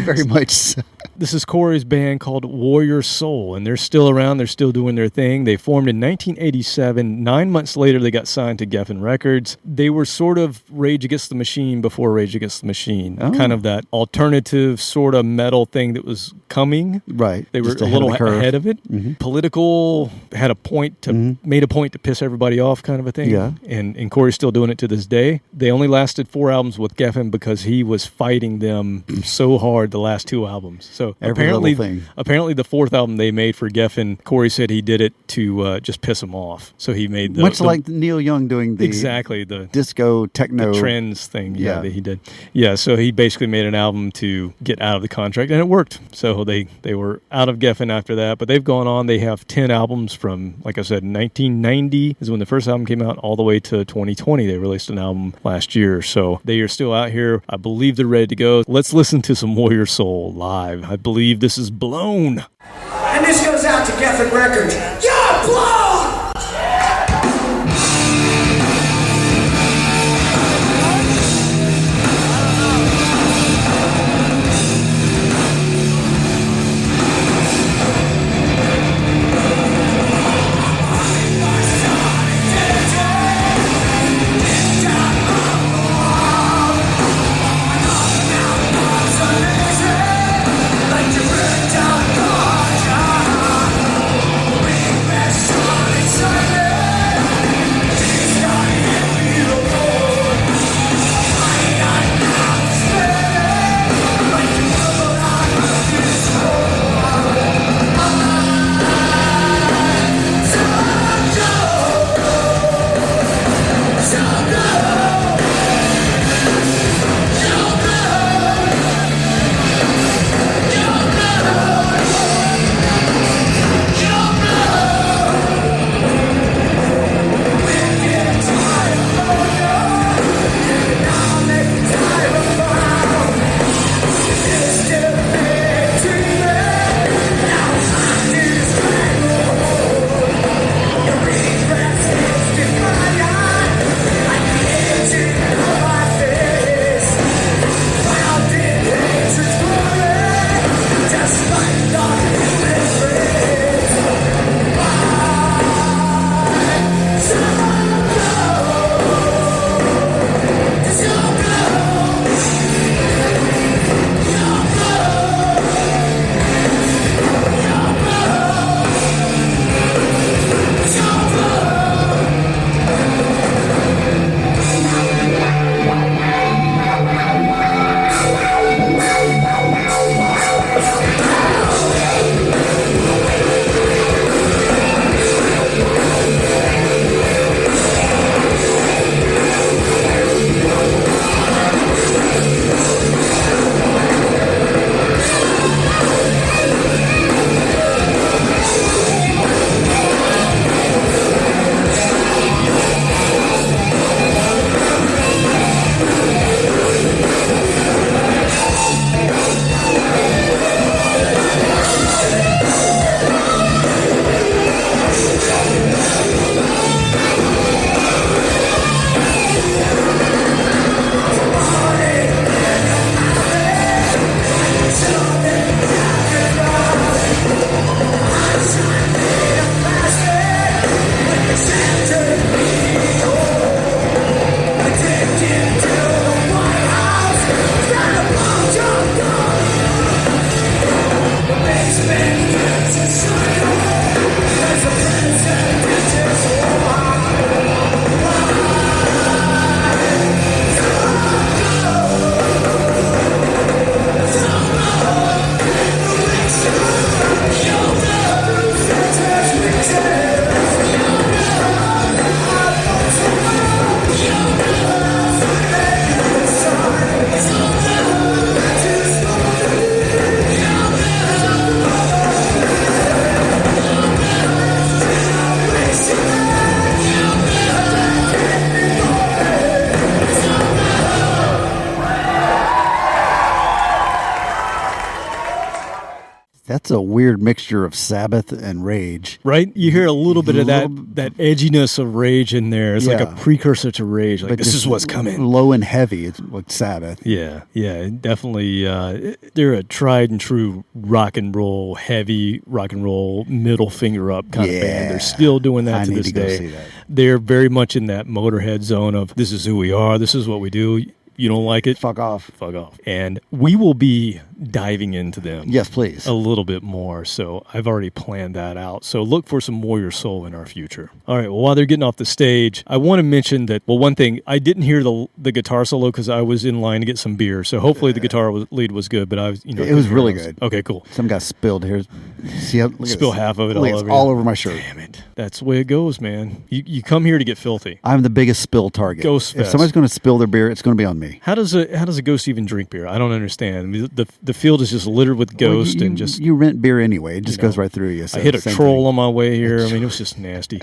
very much. So. This is Corey's band called Warrior Soul, and they're still around. They're still doing their thing. They formed in 1987. 9 months later, they got signed to Geffen Records. They were sort of Rage Against the Machine before Rage Against the Machine, Oh. kind of that alternative sort of metal thing that was coming. Right, They were just a ahead little of the curve. ahead of it. Mm-hmm. Political, had a point to made a point to piss everybody off, kind of a thing. Yeah. And Corey's still doing it to this day. They only lasted 4 albums with Geffen because he was fighting them so hard the last 2 albums. So Every apparently, little thing. apparently the 4th album they made for Geffen, Corey said he did it to just piss him off. So he made the Much like Neil Young doing the exactly the disco techno trends thing Yeah. that he did. Yeah, so he basically made an album to get out of the contract, and it worked. So they were out of Geffen after that, but they've gone on. They have 10 albums from, like I said, 1990 is when the first album came out, all the way to 2020. They released an album last year. So they are still out here. I believe they're ready to go. Let's listen to some Warrior Soul live. I believe this is Blown. And this goes out to Geffen Records. Yeah, blow! Like you ripped out Georgia. It's a weird mixture of Sabbath and Rage. Right? You hear a little bit of that edginess of Rage in there. It's like a precursor to Rage. Like, this is what's coming. Low and heavy. It's like Sabbath. Yeah, definitely. They're a tried and true rock and roll, heavy rock and roll, middle finger up kind of band. They're still doing that to this day. See that. They're very much in that Motorhead zone of this is who we are, this is what we do. You don't like it? Fuck off. Fuck off. And we will be diving into them. Yes, please. A little bit more. So I've already planned that out. So look for some Warrior Soul in our future. All right. Well, while they're getting off the stage, I want to mention that, well, one thing, I didn't hear the guitar solo because I was in line to get some beer. So hopefully the guitar lead was good, but I was, it was really good. Okay, cool. Some guy spilled here. See how, Spill half of it all over my shirt. Damn it. That's the way it goes, man. You come here to get filthy. I'm the biggest spill target. Ghost If Fest. somebody's going to spill their beer, it's going to be on me. How does a ghost even drink beer? I don't understand. I mean, the field is just littered with ghosts and just you rent beer anyway. It just goes right through you. So I hit a same troll thing. on my way here. I mean, it was just nasty.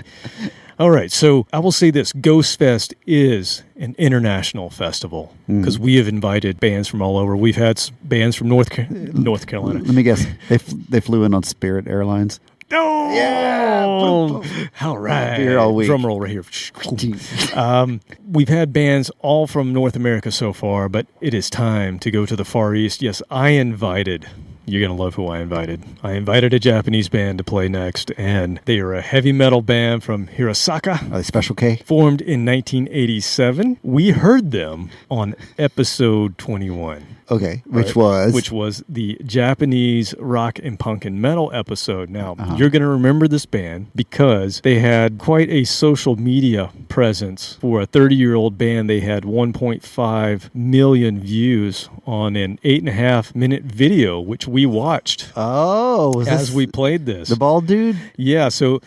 All right, so I will say this: Ghost Fest is an international festival because we have invited bands from all over. We've had bands from North Carolina. Let me guess. They flew in on Spirit Airlines. Oh, yeah! All right. Beer all week. Drum roll right here. We've had bands all from North America so far, but it is time to go to the Far East. Yes, I invited. You're going to love who I invited. I invited a Japanese band to play next, and they are a heavy metal band from Hirosaka. Are they Special K? Formed in 1987. We heard them on episode 21. Okay, which was the Japanese rock and punk and metal episode. Now, you're going to remember this band because they had quite a social media presence. For a 30-year-old band, they had 1.5 million views on an 8.5-minute video, which we watched as we played this. The bald dude? Yeah, so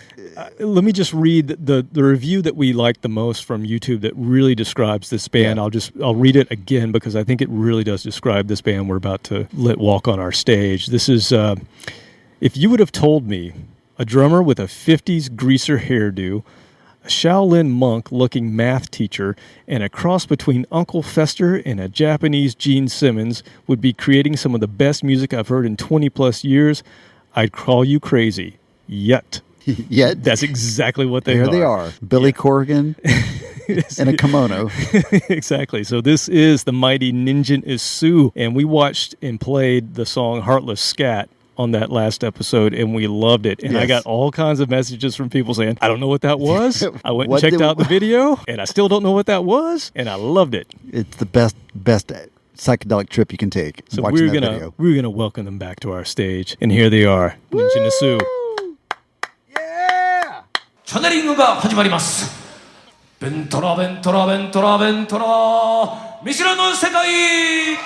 let me just read the review that we liked the most from YouTube that really describes this band. Yeah. I'll read it again because I think it really does describe this band we're about to let walk on our stage. This is, if you would have told me a drummer with a 50s greaser hairdo, a Shaolin monk-looking math teacher, and a cross between Uncle Fester and a Japanese Gene Simmons would be creating some of the best music I've heard in 20-plus years, I'd call you crazy. Yet. That's exactly what they are. Here they are. Billy Corgan in a kimono. Exactly. So this is the mighty Ningen Isu, and we watched and played the song Heartless Scat on that last episode, and we loved it. And I got all kinds of messages from people saying, I don't know what that was. I went and checked out the video, and I still don't know what that was, and I loved it. It's the best psychedelic trip you can take. So we're gonna welcome them back to our stage, and here they are, Ningen Isu. 채널링가 始まりますベントラベントラベントラベントラ見知らぬ世界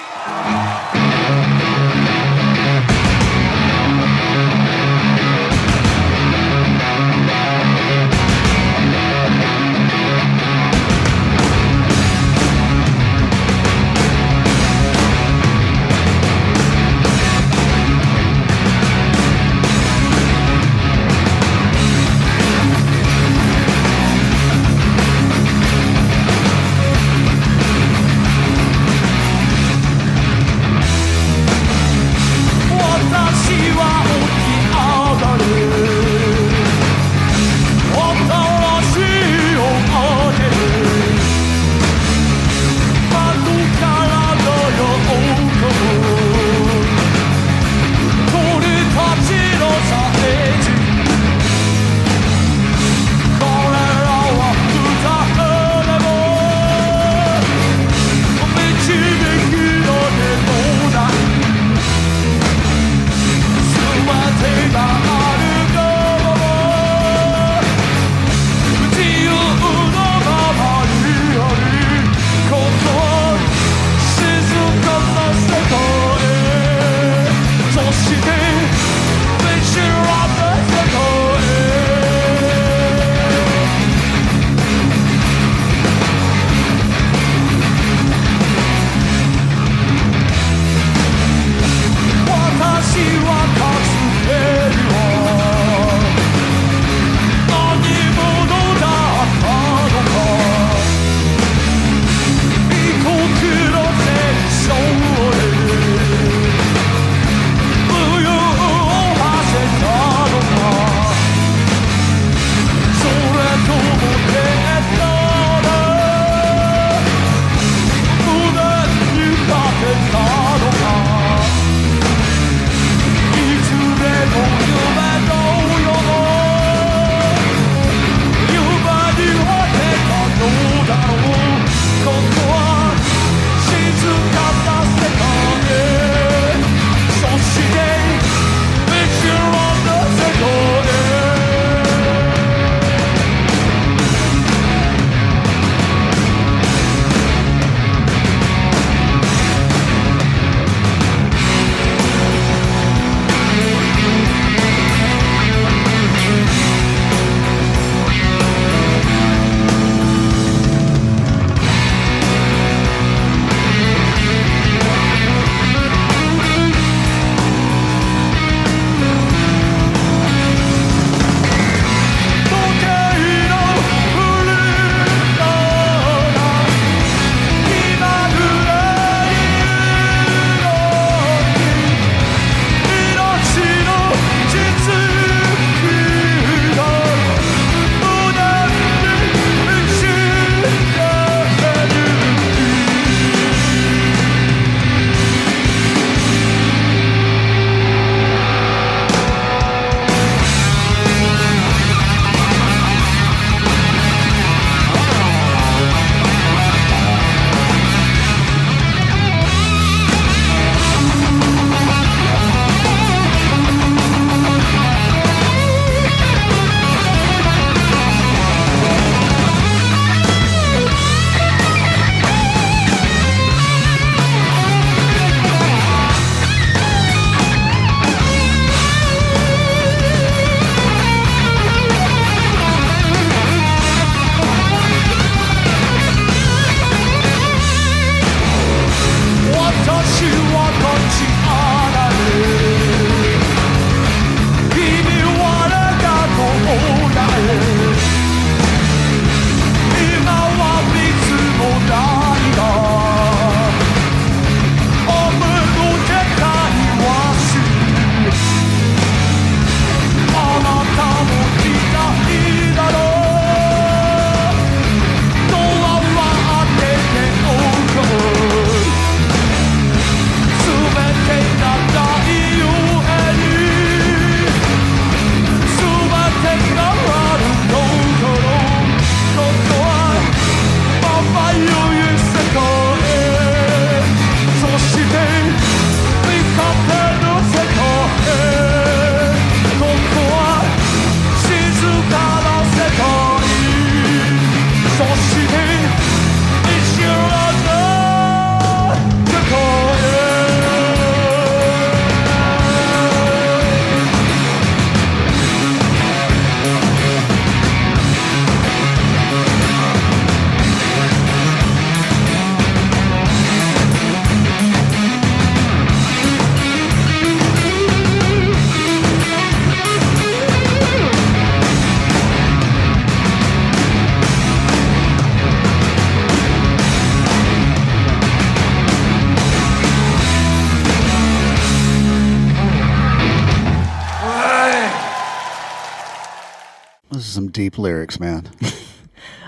Those are some deep lyrics, man.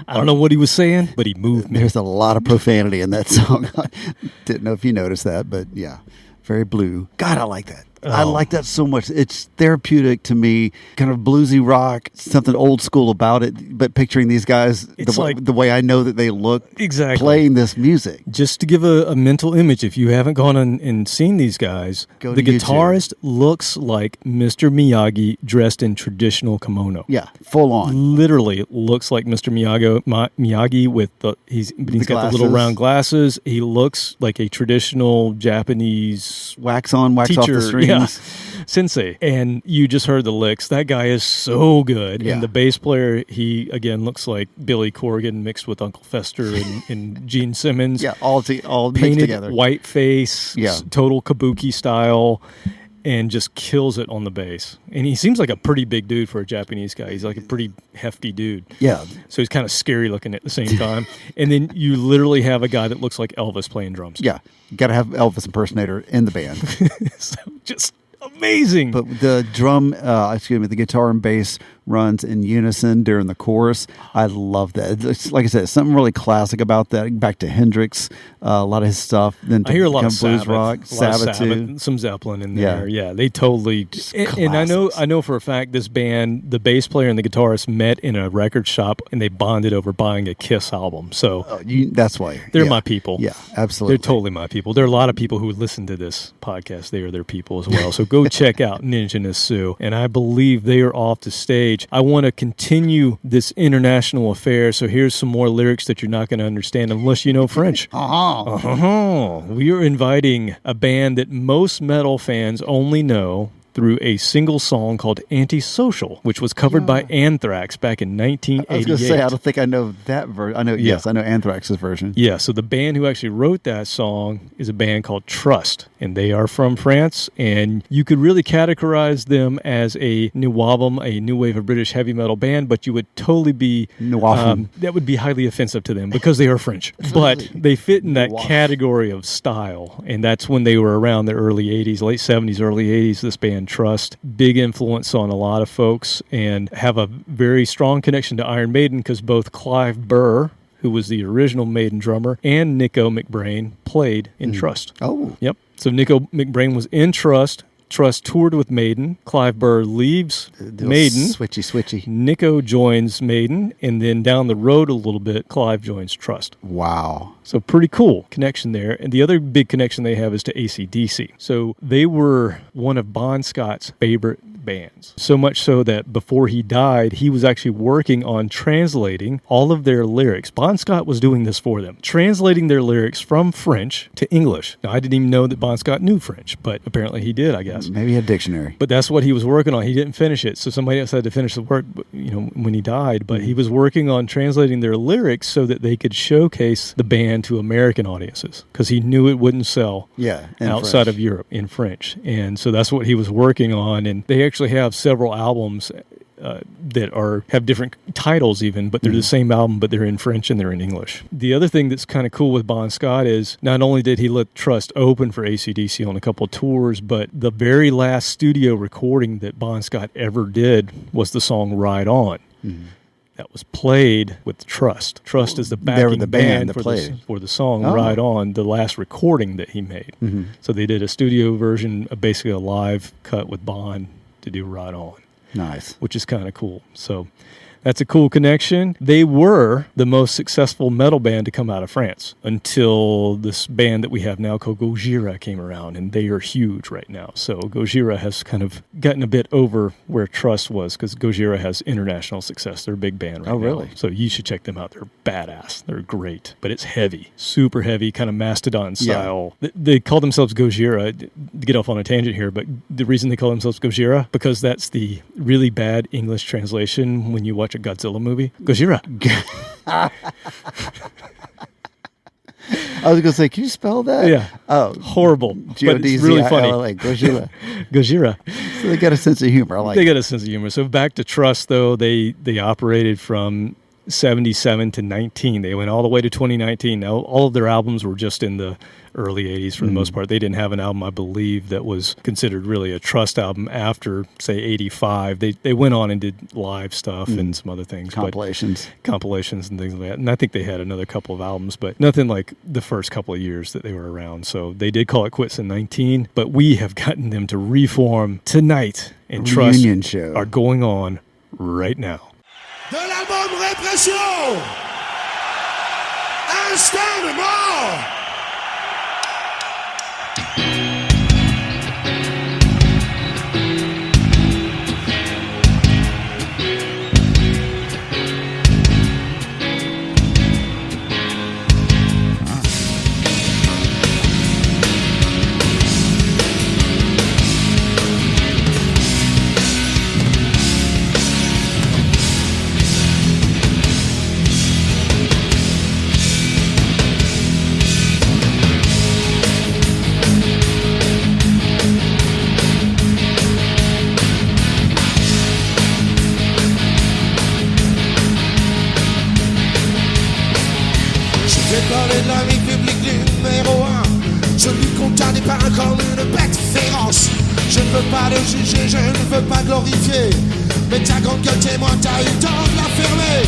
I don't know what he was saying, but he moved me. There's a lot of profanity in that song. Didn't know if you noticed that, but yeah, very blue. God, I like that. I like that so much. It's therapeutic to me, kind of bluesy rock, something old school about it, but picturing these guys the way I know that they look playing this music. Just to give a mental image, if you haven't gone and seen these guys, the guitarist looks like Mr. Miyagi dressed in traditional kimono. Yeah, full on. Literally looks like Mr. Miyagi with he's got the little round glasses. He looks like a traditional Japanese wax on, wax off the strings. Yeah. Sensei. And you just heard the licks. That guy is so good. Yeah. And the bass player, he again looks like Billy Corgan mixed with Uncle Fester and Gene Simmons. Yeah, all painted mixed together. White face, total kabuki style, and just kills it on the bass. And he seems like a pretty big dude for a Japanese guy. He's like a pretty hefty dude. Yeah. So he's kind of scary looking at the same time. And then you literally have a guy that looks like Elvis playing drums. Yeah. You got to have Elvis impersonator in the band. So just amazing. But the the guitar and bass runs in unison during the chorus. I love that. It's, like I said, something really classic about that. Back to Hendrix, a lot of his stuff. Then I hear a lot of blues rock, Sabbath too. Some Zeppelin in there. Yeah, they totally. And I know for a fact this band, the bass player and the guitarist met in a record shop and they bonded over buying a Kiss album. So that's why they're my people. Yeah, absolutely. They're totally my people. There are a lot of people who listen to this podcast. They are their people as well. So go check out Ningen Sue. And I believe they are off the stage. I want to continue this international affair, so here's some more lyrics that you're not going to understand unless you know French. We are inviting a band that most metal fans only know through a single song called Antisocial, which was covered by Anthrax back in 1988. I was going to say, I don't think I know that version. I know, yes, I know Anthrax's version. Yeah, so the band who actually wrote that song is a band called Trust, and they are from France, and you could really categorize them as a new wave of British heavy metal band, but you would totally be, that would be highly offensive to them because they are French. But they fit in that category of style, and that's when they were around the early 80s, late 70s, early 80s, this band Trust. Big influence on a lot of folks and have a very strong connection to Iron Maiden because both Clive Burr, who was the original Maiden drummer, and Nico McBrain played in Trust. Oh. Yep. So Nico McBrain was in Trust. Trust toured with Maiden. Clive Burr leaves Maiden. Switchy. Nico joins Maiden, and then down the road a little bit, Clive joins Trust. Wow. So pretty cool connection there. And the other big connection they have is to AC/DC. So they were one of Bon Scott's favorite bands. So much so that before he died, he was actually working on translating all of their lyrics. Bon Scott was doing this for them, translating their lyrics from French to English. Now, I didn't even know that Bon Scott knew French, but apparently he did, I guess. Maybe he had a dictionary. But that's what he was working on. He didn't finish it. So somebody else had to finish the work, when he died. But he was working on translating their lyrics so that they could showcase the band to American audiences because he knew it wouldn't sell outside of Europe in French. And so that's what he was working on. And they actually have several albums that have different titles even, but they're the same album, but they're in French and they're in English. The other thing that's kind of cool with Bon Scott is not only did he let Trust open for AC/DC on a couple of tours, but the very last studio recording that Bon Scott ever did was the song Ride On. That was played with Trust. Trust is the backing band for the song Ride On, the last recording that he made. So they did a studio version, basically a live cut with Bon to do Ride On. Nice. Which is kind of cool. So that's a cool connection. They were the most successful metal band to come out of France until this band that we have now called Gojira came around, and they are huge right now. So Gojira has kind of gotten a bit over where Trust was because Gojira has international success. They're a big band right now. Oh, really? So you should check them out. They're badass. They're great. But it's heavy, super heavy, kind of Mastodon style. Yeah. They call themselves Gojira. To get off on a tangent here, but the reason they call themselves Gojira, because that's the really bad English translation when you watch a Godzilla movie. Gojira. I was going to say, can you spell that? Yeah. Oh, horrible. But it's really funny. Gojira. Gojira. So they got a sense of humor. They got a sense of humor. So back to Trust, though, they operated from 77 to 19. They went all the way to 2019. Now, all of their albums were just in the early 80s for the most part. They didn't have an album, I believe, that was considered really a trust album after, say, 85. They went on and did live stuff and some other things. Compilations. Compilations and things like that. And I think they had another couple of albums, but nothing like the first couple of years that they were around. So they did call it quits in 19, but we have gotten them to reform tonight, and trust show are going on right now. De l'album Répression, Instant de mort. De la République numéro 1, celui condamné par comme une bête féroce. Je ne veux pas le juger, je ne veux pas glorifier, mais ta grande gueule témoin, t'as eu le temps de la fermer.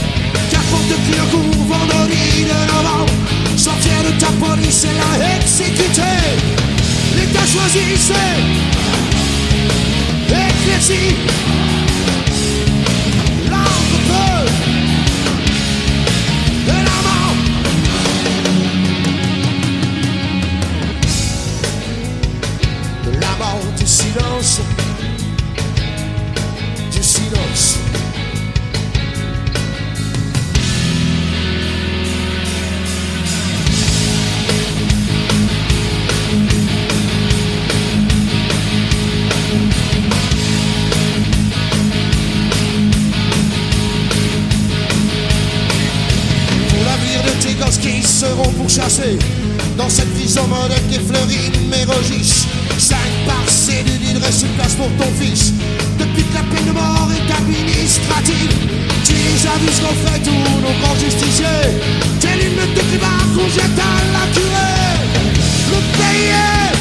Car pour te cuire le coup, vendredi de novembre, sortir de ta police et la exécuter. L'État choisissait, éclairci, l'entre-peu de la mort. La mort du silence, du silence. Pour l'avenir de tes gosses qui seront pourchassés dans cette prison modèle qui fleurit mes registres. 5 parcelles il reste une place pour ton fils. Depuis que la peine de mort est administrative, tu les as vu ce qu'ont fait tous nos grands justiciers. Telle une meute de cribards qu'on jette à la curée. Le pays est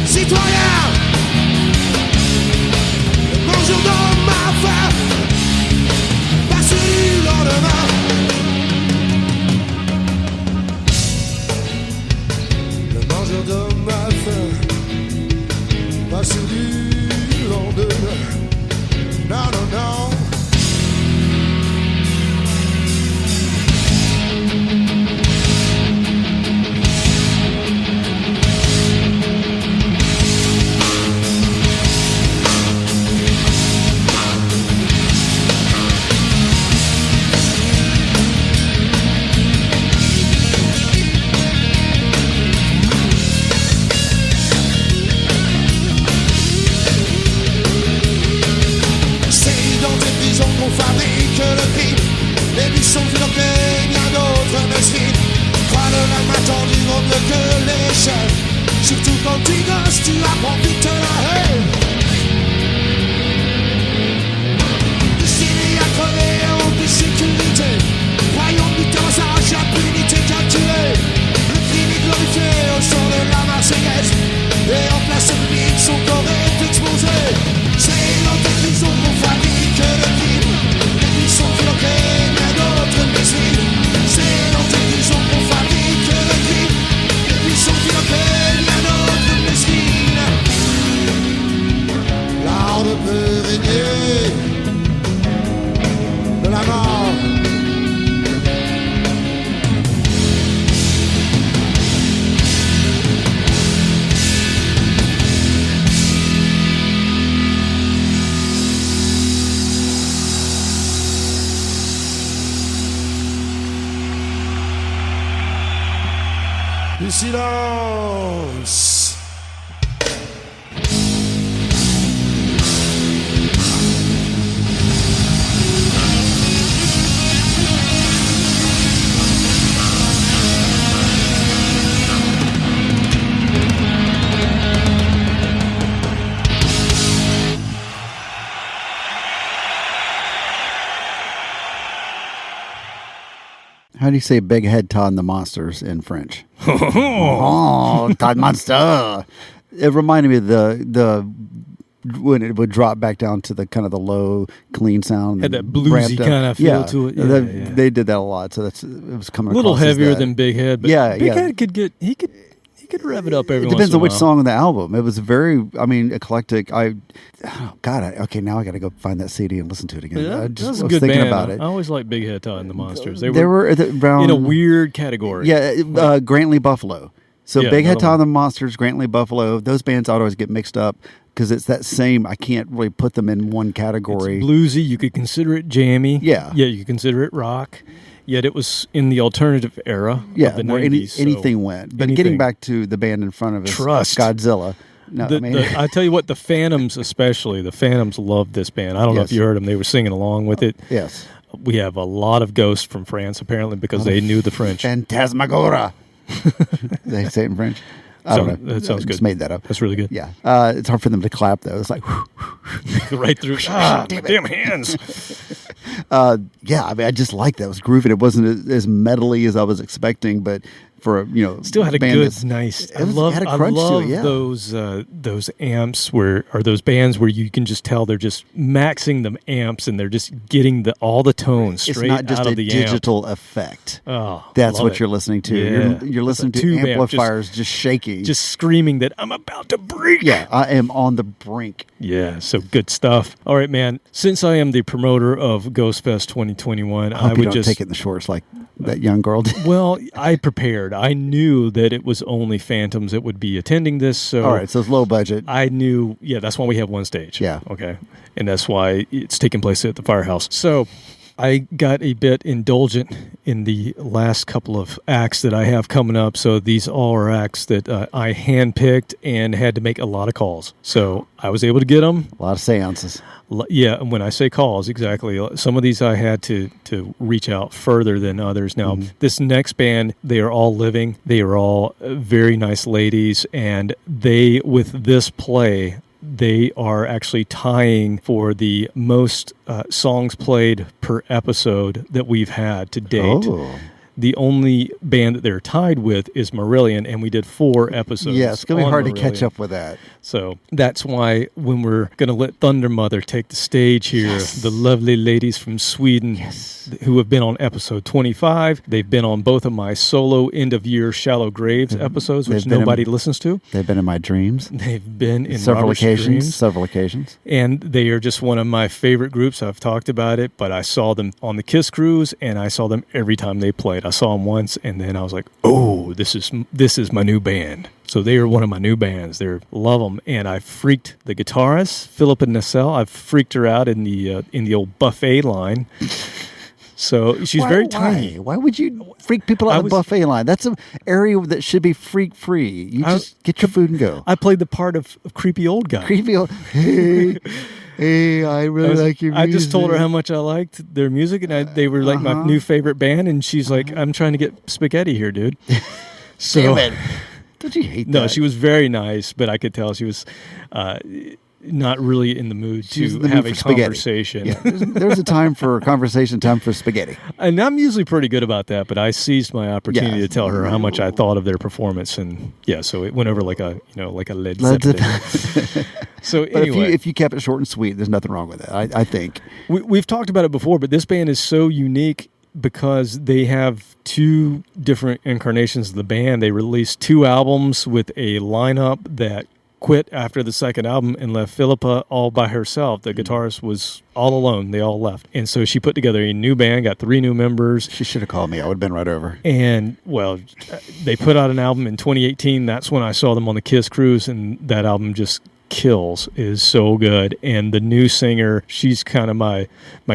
citoyen, le mangeur de ma faim, pas celui du lendemain. De ma faim, pas celui du lendemain. Non, non, non. On fabrique le crime, les buissons filantés, bien d'autres mesquines. Crois le lame attendu vaut mieux que l'échelle, surtout quand tu gosses, tu apprends vite la haine. Destiné à crever en sécurité, croyons butin sage, impunité calculée. Le crime est glorifié au son de la Marseillaise, et en place publique son corps est exposé. C'est dans tes prisons qu'on fabrique le crime. Sont floqués, bien d'autres mesquines. C'est dans tes prisons qu'on fabrique le crime. Et puis sont floqués, bien d'autres mesquines. L'art ne peut régner de la mort. Du silence. How do you say big head Todd and the Monsters in French? Oh, Todd Monster. It reminded me of the when it would drop back down to the kind of the low, clean sound. Had that bluesy kind of feel to it. Yeah, They did that a lot, so it was coming a little across as heavier that. than Big Head, but Big Head could rev it up every It once depends in a on which while. song on the album. It was very, eclectic. Okay, now I got to go find that CD and listen to it again. Yeah, I that just was a was good thinking band. about it. I always liked Big Head Todd and the Monsters. They They were around, in a weird category. Yeah, Grantley Buffalo. So Yeah, Big Head another Todd one. and the Monsters, Grantley Buffalo, those bands always get mixed up because it's that same. I can't really put them in one category. It's bluesy. You could consider it jammy. Yeah. Yeah, you could consider it rock. Yet it was in the alternative era Yeah, of the where 90s. so anything went. But anything. getting back to the band in front of us, Trust. Godzilla. No, I tell you what, the Phantoms especially, the Phantoms loved this band. I don't know if Yes. you heard them. They were singing along with it. yes. We have a lot of ghosts from France, apparently, because they knew the French. Phantasmagora. They say it in French. I don't know. That sounds I good. just made that up. That's really good. Yeah. It's hard for them to clap, though. It's like, Right through. Damn hands. yeah, I just like that. It was groovy. It wasn't as metally as I was expecting, but for, Still had a band good, that's- nice. it had a crunch to it, yeah. those amps or those bands where you can just tell they're just maxing the amps and they're just getting all the tones It's straight not just out a of the digital effect. amp. Oh, That's love what it. you're listening to. Yeah. You're listening It's a to tube amp, amplifiers just shaking. just screaming that I'm about to break. yeah, I am on the brink. Yeah, so good stuff. All right, man. Since I am the promoter of Ghost Fest 2021, I hope I you would don't just take it in the shorts like that young girl did. Well, I prepared. I knew that it was only Phantoms that would be attending this. So All right, so it's low budget. I knew, that's why we have one stage. Yeah. Okay. And that's why it's taking place at the firehouse. So I got a bit indulgent in the last couple of acts that I have coming up. So these all are acts that I handpicked and had to make a lot of calls. So I was able to get them. A lot of seances. Yeah, and when I say calls, exactly. Some of these I had to reach out further than others. Now, this next band, they are all living. They are all very nice ladies, and they, with this play, they are actually tying for the most songs played per episode that we've had to date. Oh. The only band that they're tied with is Marillion, and we did 4 episodes. Yeah, it's going to be on hard to catch Marillion. up with that. So that's why when we're going to let Thundermother take the stage here, the lovely ladies from Sweden who have been on episode 25, they've been on both of my solo end-of-year Shallow Graves episodes, which they've been nobody listens to. They've been in my dreams. They've been in Several Robert's occasions. dreams. Several occasions. And they are just one of my favorite groups. I've talked about it, but I saw them on the Kiss Cruise, and I saw them every time they played. I saw them once, and then I was like, oh, this is my new band. So they are one of my new bands. They love them, and I freaked the guitarist Philippa Nacelle. I've freaked her out in the old buffet line. So she's very tiny. Why would you freak people out in the buffet line? That's an area that should be freak free. You just get your food and go. I played the part of creepy old guy. Creepy old. Hey, I really like your music. I just told her how much I liked their music, and they were like my new favorite band. And she's like, "I'm trying to get spaghetti here, dude." So, damn it! Don't you hate that? No, she was very nice, but I could tell she was not really in the mood to have a conversation. Yeah. There's a time for conversation, time for spaghetti. And I'm usually pretty good about that, but I seized my opportunity Yeah. to tell her how much I thought of their performance, and so it went over like a Led Zeppelin. So But anyway, if you kept it short and sweet, there's nothing wrong with it. I think. We've talked about it before, but this band is so unique because they have 2 different incarnations of the band. They released 2 albums with a lineup that quit after the second album and left Philippa all by herself. The guitarist was all alone. They all left. And so she put together a new band, got 3 new members. She should have called me. I would have been right over. And, well, they put out an album in 2018. That's when I saw them on the Kiss Cruise, and that album just kills. Is so good. And the new singer, she's kind of my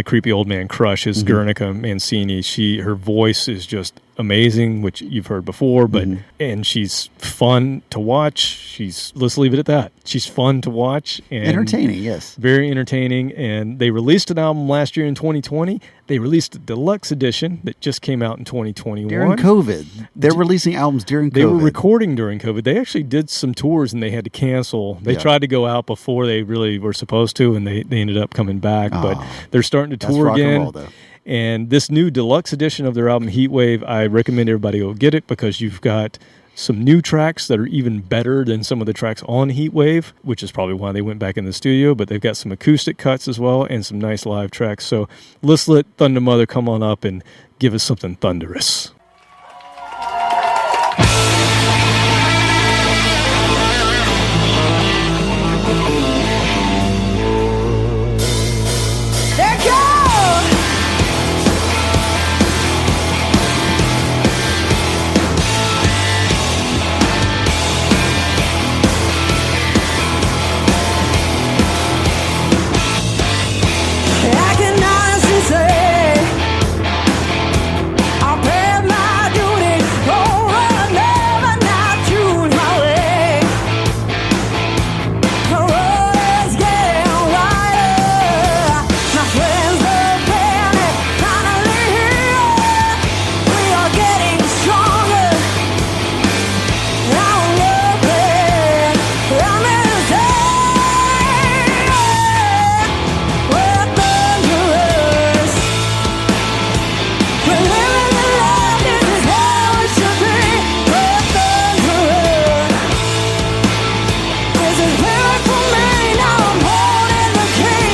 creepy old man crush, is Guernica Mancini. Her voice is just amazing, which you've heard before, but and she's fun to watch. Let's leave it at that. She's fun to watch and Entertaining, yes. Very entertaining. And they released an album last year in 2020. They released a deluxe edition that just came out in 2021. During COVID. They're releasing albums during COVID. They were recording during COVID. They actually did some tours and they had to cancel. They tried to go out before they really were supposed to, and they ended up coming back. But they're starting to tour rock and again. roll, though. And this new deluxe edition of their album, Heatwave, I recommend everybody go get it because you've got some new tracks that are even better than some of the tracks on Heatwave, which is probably why they went back in the studio, but they've got some acoustic cuts as well and some nice live tracks. So let's let Thundermother come on up and give us something thunderous. I can honestly say I paid my duty over and never not choose my way. The road is getting wider. My friends are panic, finally here. We are getting stronger. I'm looking, I'm in the day. We're thunderous. We're living the life, this is how it should be. We're thunderous. This is perfect for me, now I'm holding the key.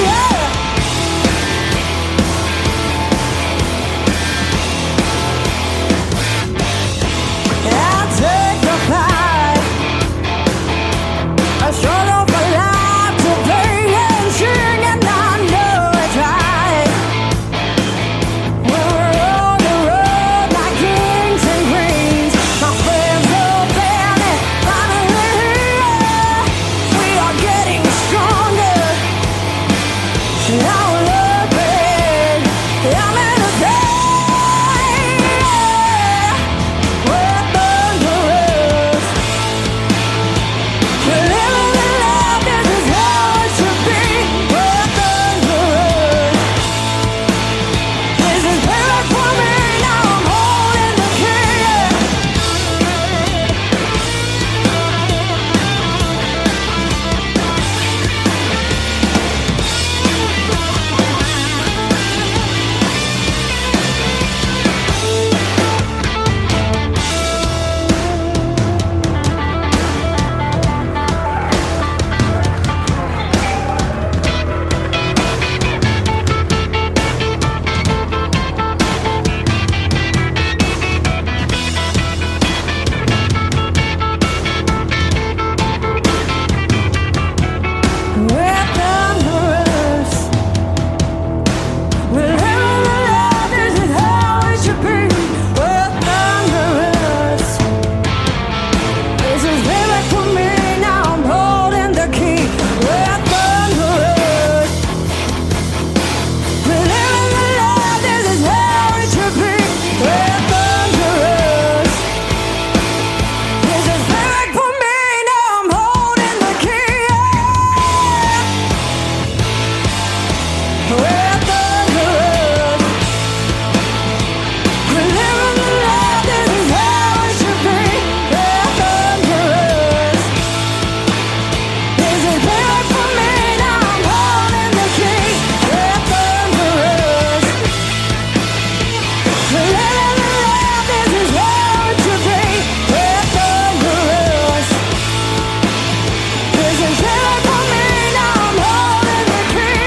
I take the fight. I struggle for life to play and sing, and I know it's right. We're on the road like kings and queens. My friends are bandit, finally here. We are getting stronger. Now we're looking, I'm in the day. We're thunderous. We're living the life, this is how it should be. We're thunderous. This is perfect for me, now I'm holding the key. We're thunderous. We're living the life, this is how it should be. We're thunderous. This is perfect for me, now I'm holding the key. We're thunderous. We're living the life, this is how it should be. We're thunderous. This is perfect for me, now I'm holding the key. We're thunderous. We're living the life, this is how it should be. We're thunderous. This is perfect for me, now I'm holding the key. We're thunderous. We're living the life, this is how it should be. We're thunderous. This is perfect for me, now I'm holding the key.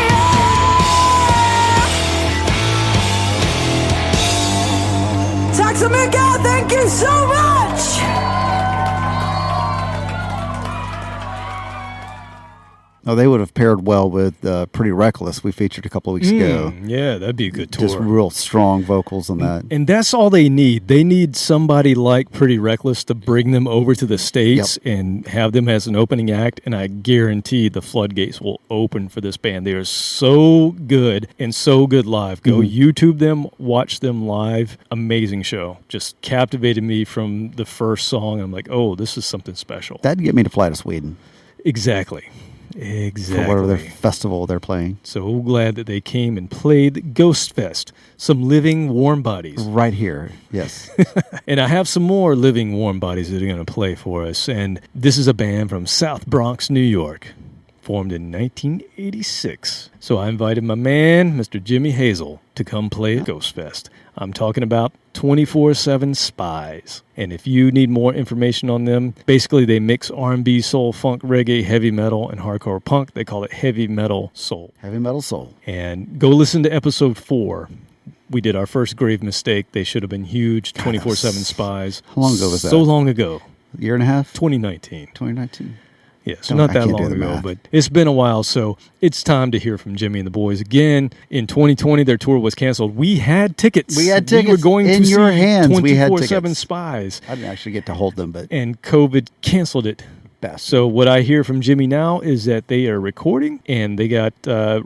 Tack så mycket, thank you so much! Oh, they would have paired well with Pretty Reckless we featured a couple of weeks ago. Yeah, that'd be a good tour. Just real strong vocals on that. And that's all they need. They need somebody like Pretty Reckless to bring them over to the States and have them as an opening act, and I guarantee the floodgates will open for this band. They are so good and so good live. Go YouTube them, watch them live. Amazing show. Just captivated me from the first song. I'm like, oh, this is something special. That'd get me to fly to Sweden. Exactly. For whatever their festival they're playing. So glad that they came and played Ghost Fest. Some living warm bodies. Right here, yes. And I have some more living warm bodies that are going to play for us. And this is a band from South Bronx, New York. formed in 1986. So I invited my man, Mr. Jimmy Hazel, to come play at Ghost Fest. I'm talking about 24/7 Spyz. And if you need more information on them, basically they mix R&B, soul, funk, reggae, heavy metal, and hardcore punk. They call it heavy metal soul. Heavy metal soul. And go listen to episode 4. We did our first grave mistake. They should have been huge. 24/7 Spyz. How long ago was that? So long ago. A year and a half? 2019. 2019. Yeah, so not that long ago, math. but it's been a while, so it's time to hear from Jimmy and the boys again. In 2020, their tour was canceled. We had tickets. We had tickets We were going in to your see hands. We had 24/7 tickets. Spyz. I didn't actually get to hold them, but And COVID canceled it. best. So what I hear from Jimmy now is that they are recording, and they got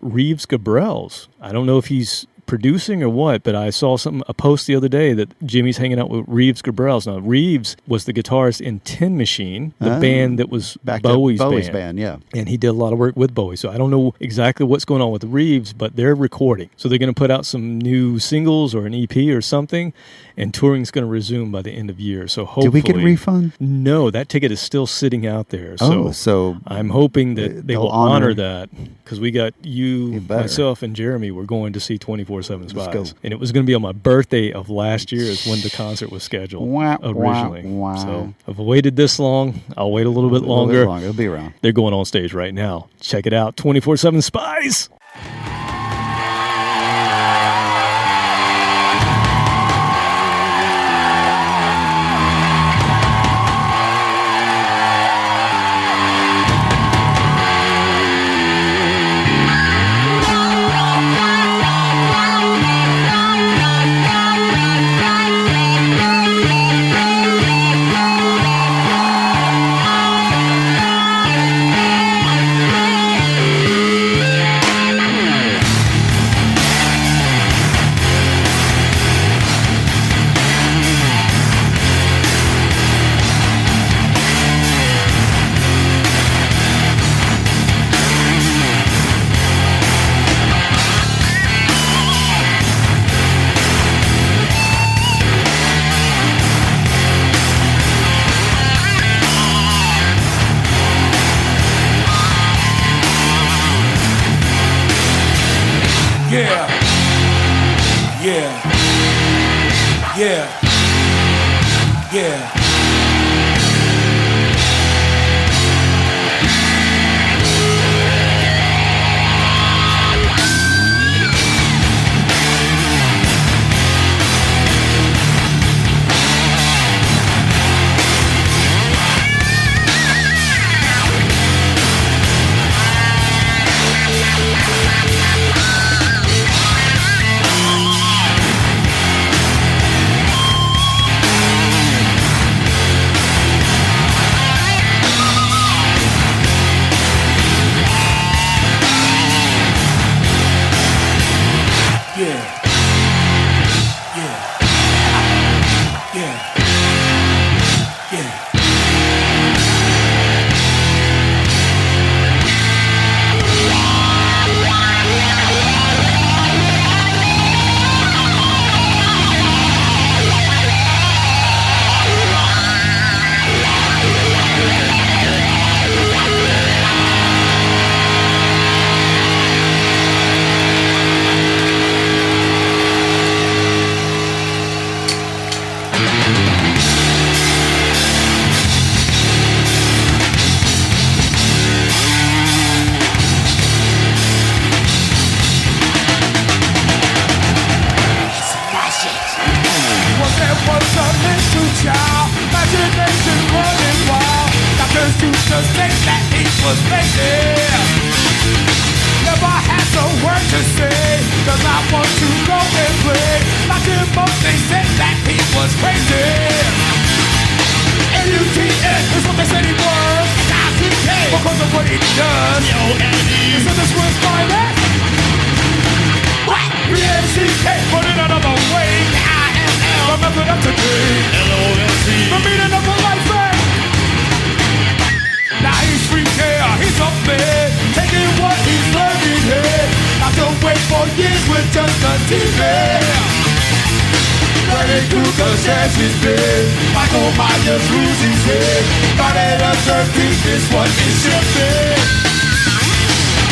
Reeves Gabrels. I don't know if he's producing or what, but I saw a post the other day that Jimmy's hanging out with Reeves Gabrels. Now, Reeves was the guitarist in Tin Machine, the band that was back to Bowie's Bowie's band. band, yeah. And he did a lot of work with Bowie. So I don't know exactly what's going on with Reeves, but they're recording. So they're going to put out some new singles or an EP or something, and touring's going to resume by the end of year. So hopefully... Did we get a refund? No, that ticket is still sitting out there. So I'm hoping that they they'll will honor honor- that, because we got you better. myself, and Jeremy were going to see 24/7 Let's go. Spyz. And it was going to be on my birthday of last year is when the concert was scheduled Wah, originally. wah, wah. So I've waited this long. I'll wait a little bit longer. It'll be around. They're going on stage right now. Check it out. 24/7 Spyz. Yeah. Yeah. Yeah. Yeah.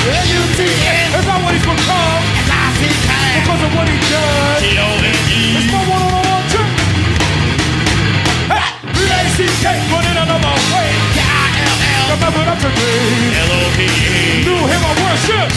L-U-T-S is always become S-I-C-K because of what he does. T-O-N-E. It's my one-on-one trick. Hey, B-A-C-K, put it another way. K-I-L-L. The method of today. L-O-V-E. Do him a worship.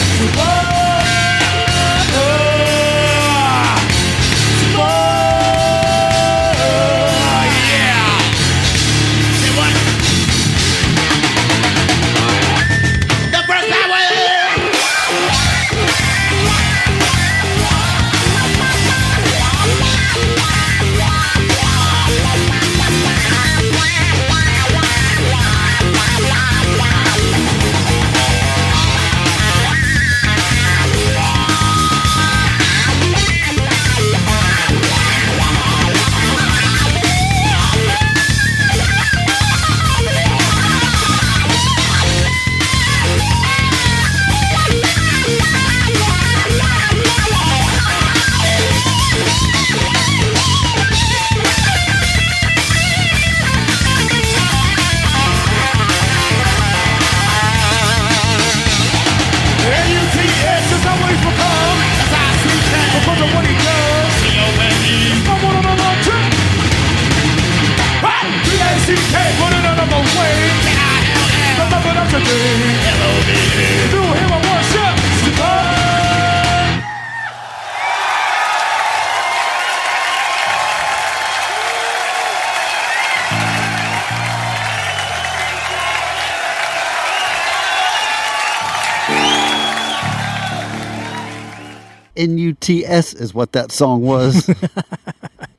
N-U-T-S is what that song was.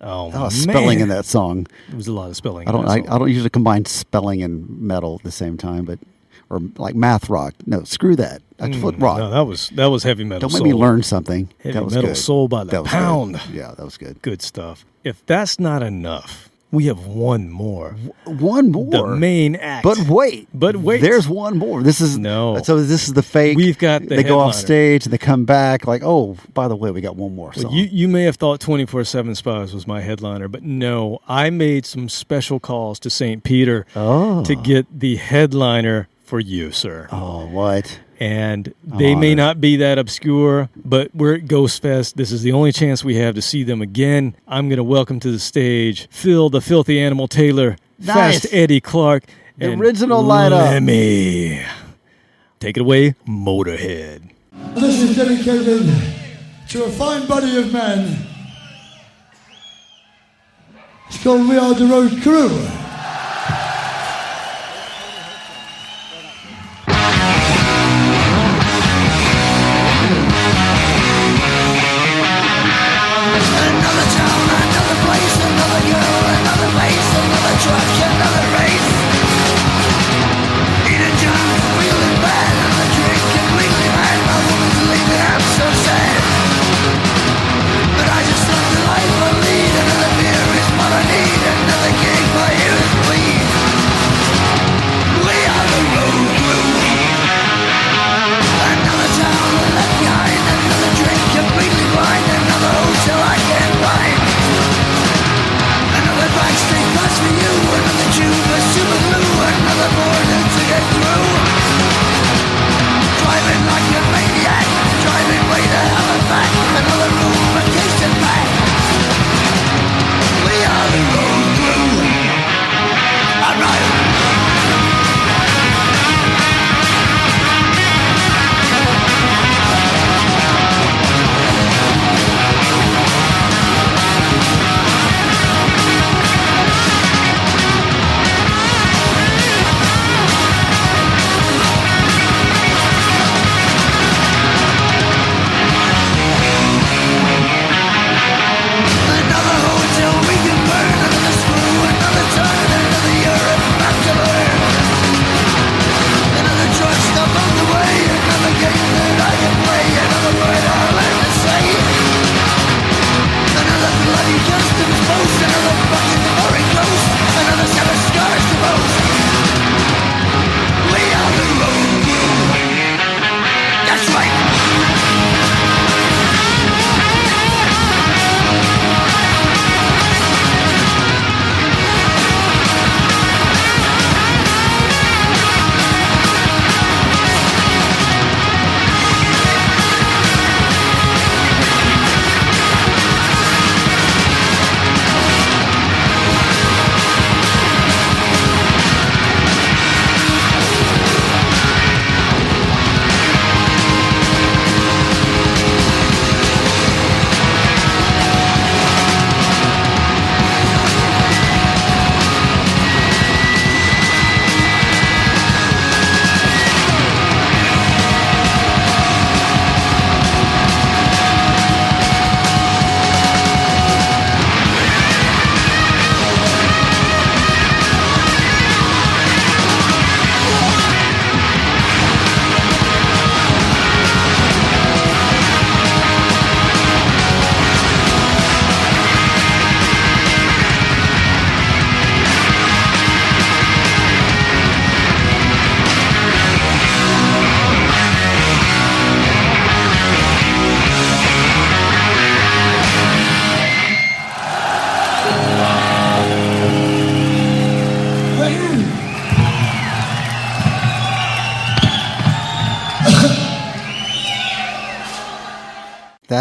Oh, man. Spelling in that song. There was a lot of spelling. I don't usually combine spelling and metal at the same time, but or like math rock. No, screw that. That's foot rock. No, that was heavy metal. Don't make me learn something. Heavy that was metal good. soul by the pound. Good. Yeah, that was good. Good stuff. If that's not enough, we have one more. One more. The main act. But wait. There's one more. This is So this is the fake. We've got the They go off headliner. stage and they come back like, oh, by the way, we got one more song. You may have thought 24/7 Spyz was my headliner, but no, I made some special calls to St. Peter to get the headliner for you, sir. Oh, what? And they may not be that obscure, but we're at Ghost Fest. This is the only chance we have to see them again. I'm going to welcome to the stage Phil the Filthy Animal Taylor, Nice. Fast Eddie Clark, The and original lineup. Lemmy. Take it away, Motorhead. This is dedicated to a fine body of men. It's called We Are the Road Crew. Another town, another place, another girl, another face, another truck, another race. Eating junk, feeling bad, another drink, completely mad. My woman's leaving, I'm so sad. But I just love the life I lead. Another beer is what I need, another gig for you.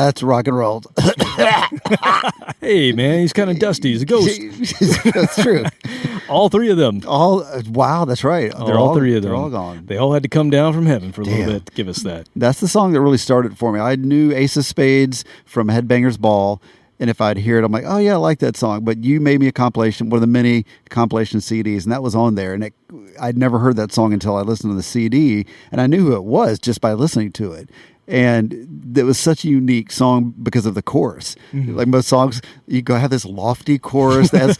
That's rock and roll. Hey, man, he's kind of dusty. He's a ghost. That's true. All three of them. Wow, that's right. All three of them. They're all gone. They all had to come down from heaven for a little Damn. bit to give us that. That's the song that really started it for me. I knew Ace of Spades from Headbangers Ball, and if I'd hear it, I'm like, oh yeah, I like that song. But you made me a compilation, one of the many compilation CDs, and that was on there. And I'd never heard that song until I listened to the CD, and I knew who it was just by listening to it. And it was such a unique song because of the chorus. Mm-hmm. Like most songs, you go have this lofty chorus that has,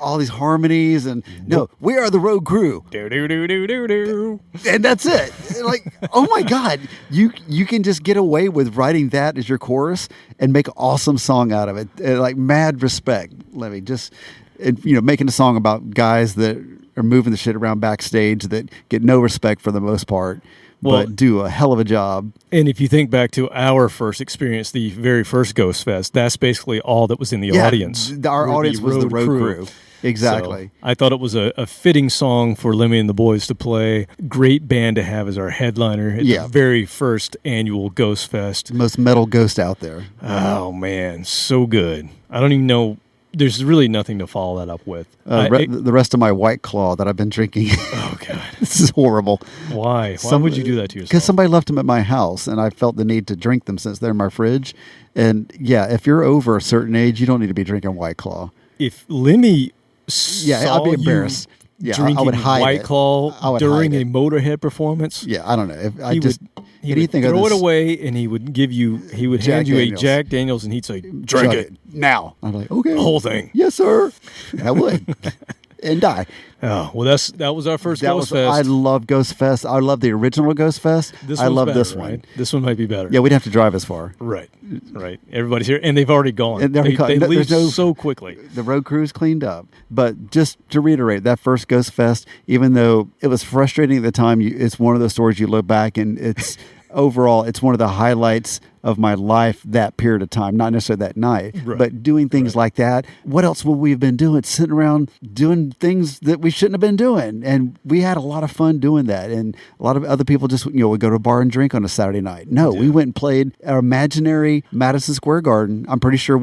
all these harmonies. And no, we are the road crew. Do, do, do, do, do, do. And that's it. Like, oh my God, you can just get away with writing that as your chorus and make an awesome song out of it. Like, mad respect, Levy. Just, making a song about guys that are moving the shit around backstage that get no respect for the most part. Well, but do a hell of a job. And if you think back to our first experience, the very first Ghost Fest, that's basically all that was in the audience. Our audience was the road crew. Exactly. So I thought it was a fitting song for Lemmy and the Boys to play. Great band to have as our headliner at the very first annual Ghost Fest. Most metal ghost out there. Oh, man. So good. I don't even know. There's really nothing to follow that up with. The rest of my White Claw that I've been drinking. Oh, God. This is horrible. Why? Why would you do that to yourself? Because somebody left them at my house, and I felt the need to drink them since they're in my fridge. And, if you're over a certain age, you don't need to be drinking White Claw. If Lemmy saw I'd be embarrassed. Drinking I would hide White Claw during a Motorhead performance. Yeah, I don't know. He would throw it away, and he would hand you a Jack Daniels, and he'd say, "Drink it now." I'm like, okay, the whole thing. Yes, sir. I would, and die. Oh well, that was our first Ghost Fest. I love Ghost Fest. I love the original Ghost Fest. I love this one. Right? This one might be better. Yeah, we'd have to drive as far. Right. Everybody's here, and they've already gone. And they leave so quickly. The road crew's cleaned up. But just to reiterate, that first Ghost Fest, even though it was frustrating at the time, it's one of those stories you look back and it's overall, it's one of the highlights of my life that period of time, not necessarily that night, but doing things like that. What else would we have been doing? Sitting around doing things that we shouldn't have been doing. And we had a lot of fun doing that. And a lot of other people just, would go to a bar and drink on a Saturday night. No, we went and played our imaginary Madison Square Garden. I'm pretty sure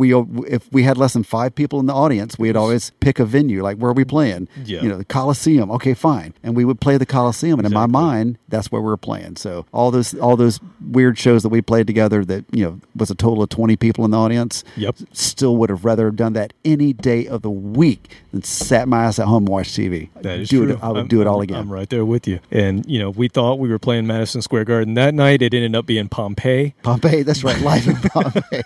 if we had less than 5 people in the audience, we'd always pick a venue. Like, where are we playing? Yeah. The Coliseum. Okay, fine. And we would play the Coliseum. And in my mind, that's where we were playing. So all those weird shows that we played together that was a total of 20 people in the audience. Yep. Still would have rather done that any day of the week than sat my ass at home and watched TV. That is true. I would do it all again. I'm right there with you. And we thought we were playing Madison Square Garden that night. It ended up being Pompeii. Pompeii, that's right, live in Pompeii.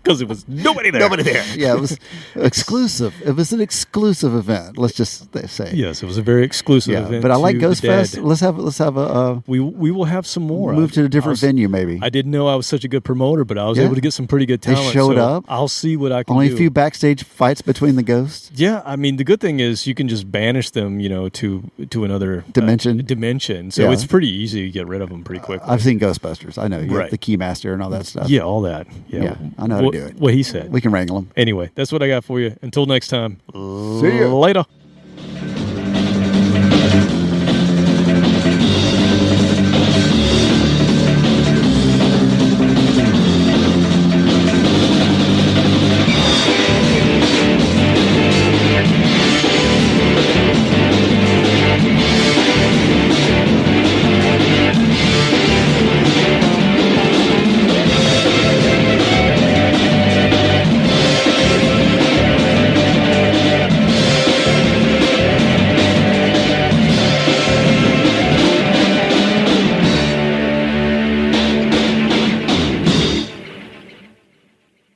Because it was nobody there. Nobody there. Yeah, it was exclusive. It was an exclusive event. Let's just say. Yes, it was a very exclusive event. But I like Ghost Fest. Let's have a. We will have some more. Move to a different venue, maybe. I didn't know I was such a good promoter, but I was able to get some pretty good talent. They showed up. I'll see what I can do. Only a few backstage fights between the ghosts. Yeah, I mean the good thing is you can just banish them, to another dimension. So it's pretty easy to get rid of them pretty quickly. I've seen Ghostbusters. I know you have the Keymaster and all that stuff. Yeah, all that. Yeah, I know how to do it. What he said. We can wrangle them. Anyway, that's what I got for you. Until next time. See ya. Later.